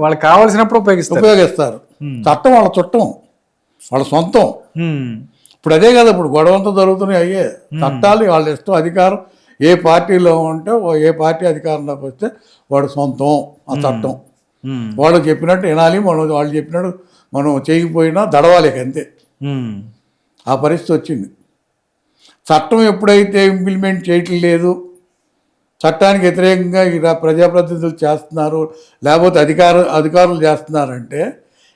వాళ్ళకి కావాల్సినప్పుడు ఉపయోగిస్తారు. చట్టం వాళ్ళ చుట్టం, వాళ్ళ సొంతం. ఇప్పుడు అదే కదా, ఇప్పుడు గొడవంతా జరుగుతున్నాయి అయ్యే. చట్టాలు వాళ్ళ ఇష్టం, అధికారం ఏ పార్టీలో ఉంటే ఏ పార్టీ అధికారంలోకి వస్తే వాడు సొంతం ఆ చట్టం. వాళ్ళు చెప్పినట్టు వినాలి, వాళ్ళు చెప్పినట్టు మనం చేయకపోయినా దడవాలి అంతే. ఆ పరిస్థితి వచ్చింది. చట్టం ఎప్పుడైతే ఇంప్లిమెంట్ చేయటం లేదు, చట్టానికి వ్యతిరేకంగా ఇలా ప్రజాప్రతినిధులు చేస్తున్నారు, లేకపోతే అధికారులు చేస్తున్నారంటే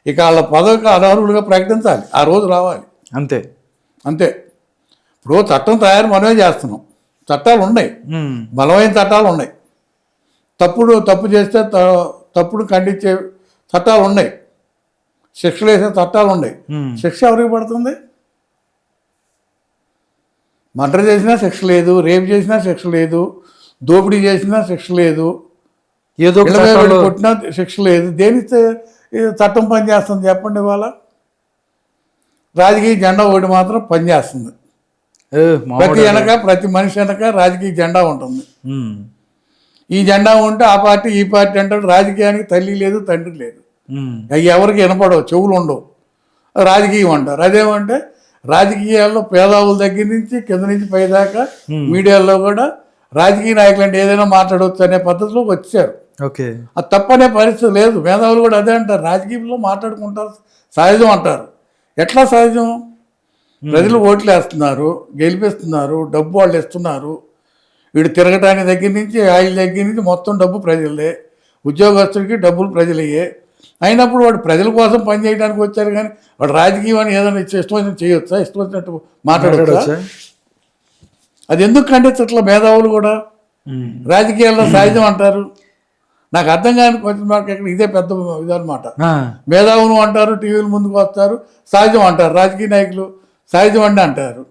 ఇక వాళ్ళ పదవికి అనర్హులుగా ప్రకటించాలి, ఆ రోజు రావాలి. అంతే. ఇప్పుడు చట్టం తయారు మనమే చేస్తున్నాం, చట్టాలు ఉన్నాయి, బలమైన చట్టాలు ఉన్నాయి. తప్పు చేస్తే తప్పుడు ఖండించే చట్టాలు ఉన్నాయి, శిక్షలు వేసే చట్టాలు ఉన్నాయి. శిక్ష ఎవరికి పడుతుంది? మర్డర్ చేసినా శిక్ష లేదు, రేప్ చేసినా శిక్ష లేదు, దోపిడీ చేసినా శిక్ష లేదు, ఏదో కొట్టినా శిక్ష లేదు. దేనిస్తే చట్టం పనిచేస్తుంది చెప్పండి? ఇవాళ రాజకీయ జెండా ఒకటి మాత్రం పనిచేస్తుంది. ప్రతి మనిషి వెనక రాజకీయ జెండా ఉంటుంది. ఈ జెండా ఉంటే ఆ పార్టీ ఈ పార్టీ అంటాడు. రాజకీయానికి తల్లి లేదు, తండ్రి లేదు, అవి ఎవరికి వినపడవు, చెవులు ఉండవు. రాజకీయం అంటారు. అదేమంటే రాజకీయాల్లో పేదవాళ్ళ దగ్గర నుంచి కింద నుంచి పైదాకా మీడియాలో కూడా రాజకీయ నాయకులు అంటే ఏదైనా మాట్లాడవచ్చు అనే పద్ధతిలోకి వచ్చారు. అది తప్పనే పరిస్థితి లేదు. మేధావులు కూడా అదే అంటారు, రాజకీయంలో మాట్లాడుకుంటారు, సహజం అంటారు. ఎట్లా సహజం? ప్రజలు ఓట్లు వేస్తున్నారు, గెలిపిస్తున్నారు, డబ్బు వాళ్ళు ఇస్తున్నారు. వీడు తిరగటానికి దగ్గర నుంచి ఆయిల్ దగ్గర నుంచి మొత్తం డబ్బు ప్రజలదే, ఉద్యోగస్తుడికి డబ్బులు ప్రజలయ్యే. అయినప్పుడు వాడు ప్రజల కోసం పనిచేయడానికి వచ్చారు, కానీ వాడు రాజకీయం అని ఏదైనా ఇష్టం వచ్చినట్టు చేయొచ్చా? ఇష్టం వచ్చినట్టు మాట్లాడవచ్చా? అది ఎందుకు ఖండించట్లా మేధావులు కూడా? రాజకీయాల్లో సహజం అంటారు. నాకు అర్థం కాని కొంచెం మార్క్ ఎక్కడ ఇదే పెద్ద ఇదనమాట. మేధావులు అంటారు, టీవీల ముందుకు వస్తారు, సహజం అంటారు. రాజకీయ నాయకులు సహజం అండి అంటారు.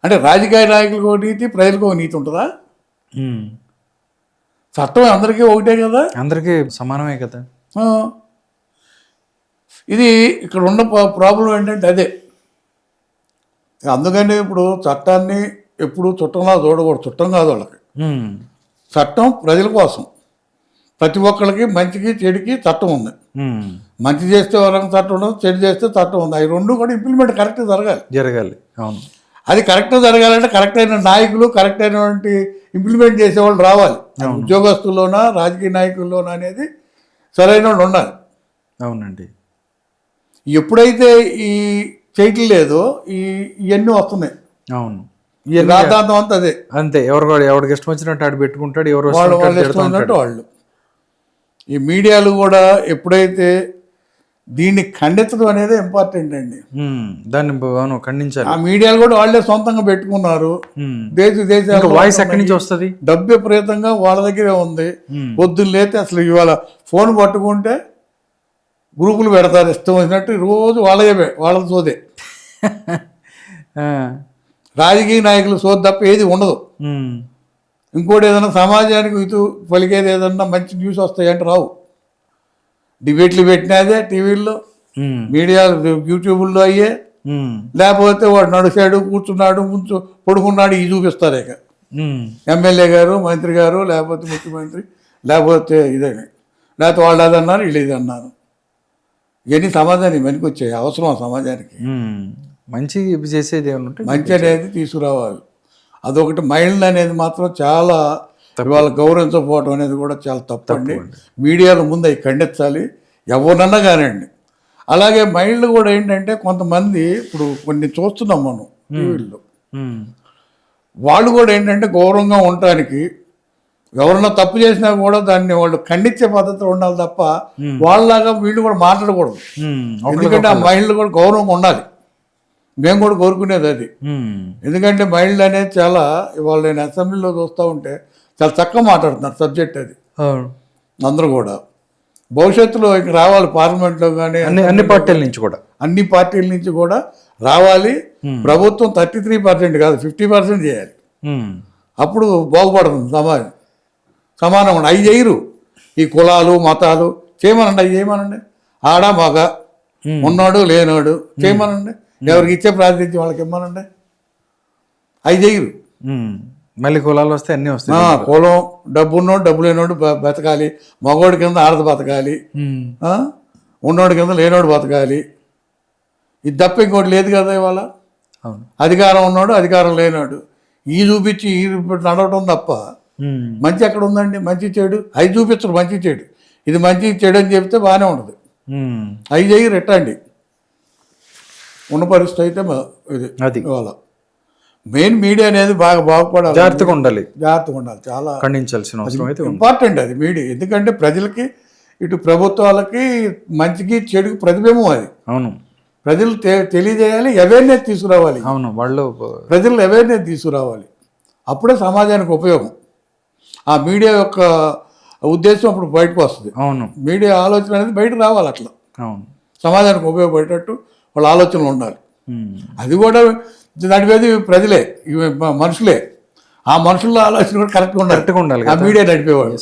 అంటే రాజకీయ నాయకులకు ఒక నీతి, ప్రజలకు ఒక నీతి ఉంటుందా? చట్టం అందరికీ ఒకటే కదా, అందరికీ సమానమే కదా. ఇది ఇక్కడ ఉన్న ప్రాబ్లం ఏంటంటే అదే. అందుకని ఇప్పుడు చట్టాన్ని ఎప్పుడు చుట్టంలా చూడకూడదు. చుట్టం కాదు వాళ్ళకి. చట్టం ప్రజల కోసం, ప్రతి ఒక్కరికి మంచికి చెడుకి చట్టం ఉంది. మంచి చేస్తే వాళ్ళకి చట్టం ఉండదు, చెడు చేస్తే చట్టం ఉంది. అవి రెండు కూడా ఇంప్లిమెంట్ కరెక్ట్గా జరగాలి. అవును, అది కరెక్ట్గా జరగాలంటే కరెక్ట్ అయిన నాయకులు, కరెక్ట్ అయినటువంటి ఇంప్లిమెంట్ చేసేవాళ్ళు రావాలి. ఉద్యోగస్తుల్లోనా రాజకీయ నాయకుల్లోనా అనేది సరైన వాళ్ళు ఉండాలి. అవునండి. ఎప్పుడైతే ఈ చేయటం లేదో ఇవన్నీ వస్తున్నాయి. అవును, రాద్ధాంతం అంతా అదే. అంతే, ఎవరికి ఇష్టం వచ్చినట్టు ఆడు పెట్టుకుంటాడు, వాళ్ళు ఇష్టం వచ్చినట్టు వాళ్ళు. ఈ మీడియాలు కూడా ఎప్పుడైతే దీన్ని ఖండించడం అనేది ఇంపార్టెంట్ అండి. దాన్ని ఖండించాలి. ఆ మీడియాలు కూడా వాళ్ళే సొంతంగా పెట్టుకున్నారు. దేశాలు వాయిస్ ఎక్కడి నుంచి వస్తుంది? డబ్బు విపరీతంగా వాళ్ళ దగ్గరే ఉంది. పొద్దున్న లేతే అసలు ఇవాళ ఫోన్ పట్టుకుంటే గ్రూపులు పెడతారు ఇష్టం వచ్చినట్టు, రోజు వాళ్ళ సోదే. రాజకీయ నాయకులు సోది తప్ప ఏది ఉండదు. ఇంకోటి ఏదైనా సమాజానికి ఇటు పలికేది ఏదన్నా మంచి న్యూస్ వస్తాయంటే రావు. డిబేట్లు పెట్టినదే టీవీల్లో, మీడియా యూట్యూబ్లో అయ్యే. లేకపోతే వాడు నడిచాడు, కూర్చున్నాడు, పడుకున్నాడు, ఇవి చూపిస్తారు. ఇక ఎమ్మెల్యే గారు, మంత్రి గారు, లేకపోతే ముఖ్యమంత్రి, లేకపోతే ఇదని, లేకపోతే వాళ్ళు అది అన్నారు, వీళ్ళు ఇది అన్నారు. ఇవన్నీ సమాజానికి వెనుకొచ్చాయి. అవసరం ఆ సమాజానికి. మంచి చేసేది ఏమంటే మంచి అనేది తీసుకురావాలి. అదొకటి. మైండ్ అనేది మాత్రం చాలా ఇవాళ గౌరవించకపోవడం అనేది కూడా చాలా తప్పండి. మీడియాల ముందు అవి ఖండించాలి, ఎవరినన్నా కానివ్వండి. అలాగే మైండ్లు కూడా ఏంటంటే కొంతమంది ఇప్పుడు కొన్ని చూస్తున్నాం మనం టీవీల్లో, వాళ్ళు కూడా ఏంటంటే గౌరవంగా ఉండటానికి ఎవరన్నా తప్పు చేసినా కూడా దాన్ని వాళ్ళు ఖండించే పద్ధతిలో ఉండాలి తప్ప వాళ్ళలాగా వీళ్ళు కూడా మాట్లాడకూడదు. ఎందుకంటే ఆ మైండ్లు కూడా గౌరవంగా ఉండాలి. మేము కూడా కోరుకునేది అది. ఎందుకంటే మైండ్ అనేది చాలా, ఇవాళ నేను అసెంబ్లీలో చూస్తూ ఉంటే చాలా చక్కగా మాట్లాడుతున్నారు సబ్జెక్ట్ అది. అందరూ కూడా భవిష్యత్తులో ఇంక రావాలి పార్లమెంట్లో కానీ అన్ని పార్టీల నుంచి కూడా రావాలి. ప్రభుత్వం 33% కాదు 50% చేయాలి. అప్పుడు బాగుపడుతుంది సమాజం. సమానం ఉండి అవి చేయరు. ఈ కులాలు మతాలు చేయమనండి, అవి చేయమనండి. ఆడ మగ, ఉన్నాడు లేనాడు చేయమనండి. ఎవరికి ఇచ్చే ప్రాతినిధ్యం వాళ్ళకి ఇమ్మనండి, అవి చేయరు. మళ్ళీ కులాలు వస్తే అన్నీ వస్తాయి. కులం, డబ్బు ఉన్నోడు డబ్బు లేనోడు బతకాలి, మగోడి కింద ఆడది బతకాలి, ఉన్నోడి కింద లేనోడు బతకాలి, ఇది తప్ప ఇంకోటి లేదు కదా ఇవాళ. అవును. అధికారం ఉన్నాడు, అధికారం లేనాడు, ఈ చూపించి ఈ నడవటం తప్ప మంచి ఎక్కడ ఉందండి? మంచి చెడు అవి చూపించరు, మంచి చెడు ఇది మంచి చెడు అని చెప్తే బాగానే ఉండదు. అవి చేయి రెట్టండి ఉన్న పరిస్థితి అయితే ఇది. అది ఇవాళ మెయిన్ మీడియా అనేది బాగా బాగుపడాలి, జాగ్రత్తగా ఉండాలి, చాలా ఖండించాల్సిన అవసరం అయితే ఇంపార్టెంట్ అది మీడియా. ఎందుకంటే ప్రజలకి, ఇటు ప్రభుత్వాలకి మంచికి చెడుకి ప్రతిబింబం అది. అవును. ప్రజలు తెలియజేయాలి, అవేర్నెస్ తీసుకురావాలి. అవును, వాళ్ళు ప్రజలు అవేర్నెస్ తీసుకురావాలి, అప్పుడే సమాజానికి ఉపయోగం. ఆ మీడియా యొక్క ఉద్దేశం అప్పుడు బయటకు వస్తుంది. అవును, మీడియా ఆలోచన అనేది బయటకు రావాలి, అట్లా అవును, సమాజానికి ఉపయోగపడేటట్టు వాళ్ళ ఆలోచనలు ఉండాలి. అది కూడా నడిపేది ప్రజలే, మనుషులే. ఆ మనుషుల ఆలోచన కూడా కరెక్ట్గా ఉండాలి. ఆ మీడియా నడిపేవాళ్ళు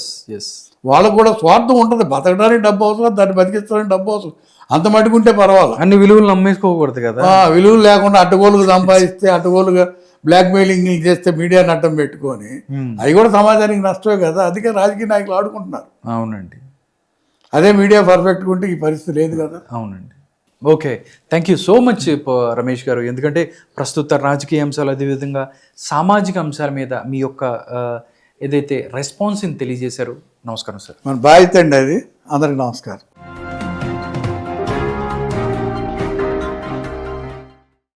వాళ్ళకు కూడా స్వార్థం ఉంటుంది, బతకడానికి డబ్బు అవసరం, దాన్ని బతికించడానికి డబ్బు అవసరం, అంత మట్టుకుంటే పర్వాలేదు. అన్ని విలువలు నమ్మేసుకోకూడదు కదా. విలువలు లేకుండా అడ్డగోలుగా సంపాదిస్తే, అడ్డగోలుగా బ్లాక్ మెయిలింగ్ చేస్తే మీడియాని అడ్డం పెట్టుకొని అవి కూడా సమాజానికి నష్టమే కదా. అందుకే రాజకీయ నాయకులు ఆడుకుంటున్నారు. అవునండి. అదే మీడియా పర్ఫెక్ట్గా ఉంటే ఈ పరిస్థితి లేదు కదా. అవునండి. Okay, thank you so much Ramesh గారు. ఎందుకంటే ప్రస్తుత రాజకీయ అంశాలు, అదేవిధంగా సామాజిక అంశాల మీద మీ యొక్క ఏదైతే రెస్పాన్స్ని తెలియజేశారు. నమస్కారం సార్. మన బాధ్యత అండి అది. అందరికి నమస్కారం.